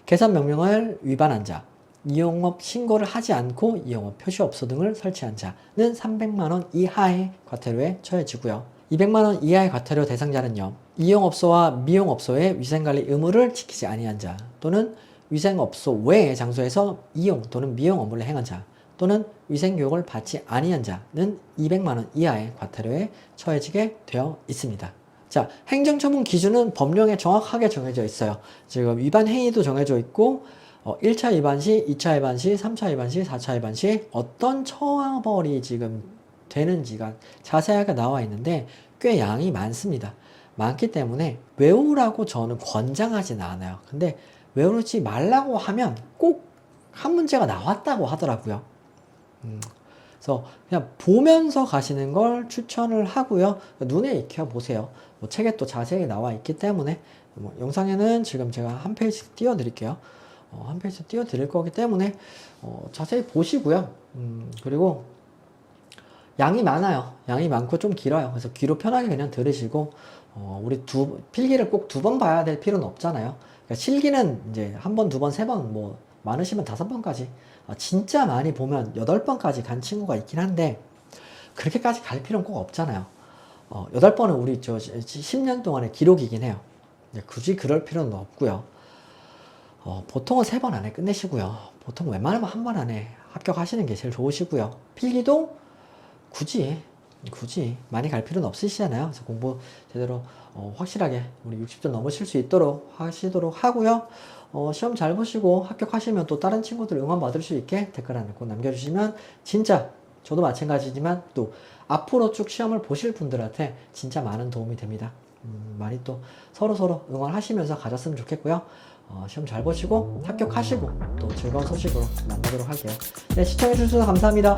A: 개선 명령을 위반한 자, 이용업 신고를 하지 않고 이용업 표시업소 등을 설치한 자는 300만 원 이하의 과태료에 처해지고요. 200만 원 이하의 과태료 대상자는요, 이용업소와 미용업소의 위생관리 의무를 지키지 아니한 자 또는 위생업소 외의 장소에서 이용 또는 미용 업무를 행한 자 또는 위생교육을 받지 아니한 자는 200만 원 이하의 과태료에 처해지게 되어 있습니다. 자, 행정처분 기준은 법령에 정확하게 정해져 있어요. 지금 위반 행위도 정해져 있고 1차 위반 시, 2차 위반 시, 3차 위반 시, 4차 위반 시 어떤 처벌이 지금 되는지가 자세하게 나와 있는데 꽤 양이 많습니다. 많기 때문에 외우라고 저는 권장하진 않아요. 근데 외우지 말라고 하면 꼭 한 문제가 나왔다고 하더라고요. 그래서 그냥 보면서 가시는 걸 추천을 하고요. 눈에 익혀 보세요. 뭐 책에 또 자세히 나와 있기 때문에 영상에는 지금 제가 한 페이지 띄워 드릴게요. 한 페이지 띄워 드릴 거기 때문에 자세히 보시고요. 그리고 양이 많아요. 양이 많고 좀 길어요. 그래서 귀로 편하게 그냥 들으시고 우리 필기를 꼭 두 번 봐야 될 필요는 없잖아요. 그러니까 실기는 이제 한 번, 두 번, 세 번, 뭐 많으시면 5번까지, 진짜 많이 보면 8번까지 간 친구가 있긴 한데 그렇게까지 갈 필요는 꼭 없잖아요. 8번은 우리 10년 동안의 기록이긴 해요. 굳이 그럴 필요는 없고요. 보통은 3번 안에 끝내시고요. 보통 웬만하면 한 번 안에 합격하시는 게 제일 좋으시고요. 필기도 굳이 많이 갈 필요는 없으시잖아요. 그래서 공부 제대로 확실하게 우리 60점 넘으실 수 있도록 하시도록 하고요. 시험 잘 보시고 합격하시면 또 다른 친구들 응원 받을 수 있게 댓글 하나 꼭 남겨주시면 진짜 저도 마찬가지지만 또 앞으로 쭉 시험을 보실 분들한테 진짜 많은 도움이 됩니다. 많이 또 서로 응원하시면서 가졌으면 좋겠고요. 시험 잘 보시고 합격하시고 또 즐거운 소식으로 만나도록 할게요. 네, 시청해주셔서 감사합니다.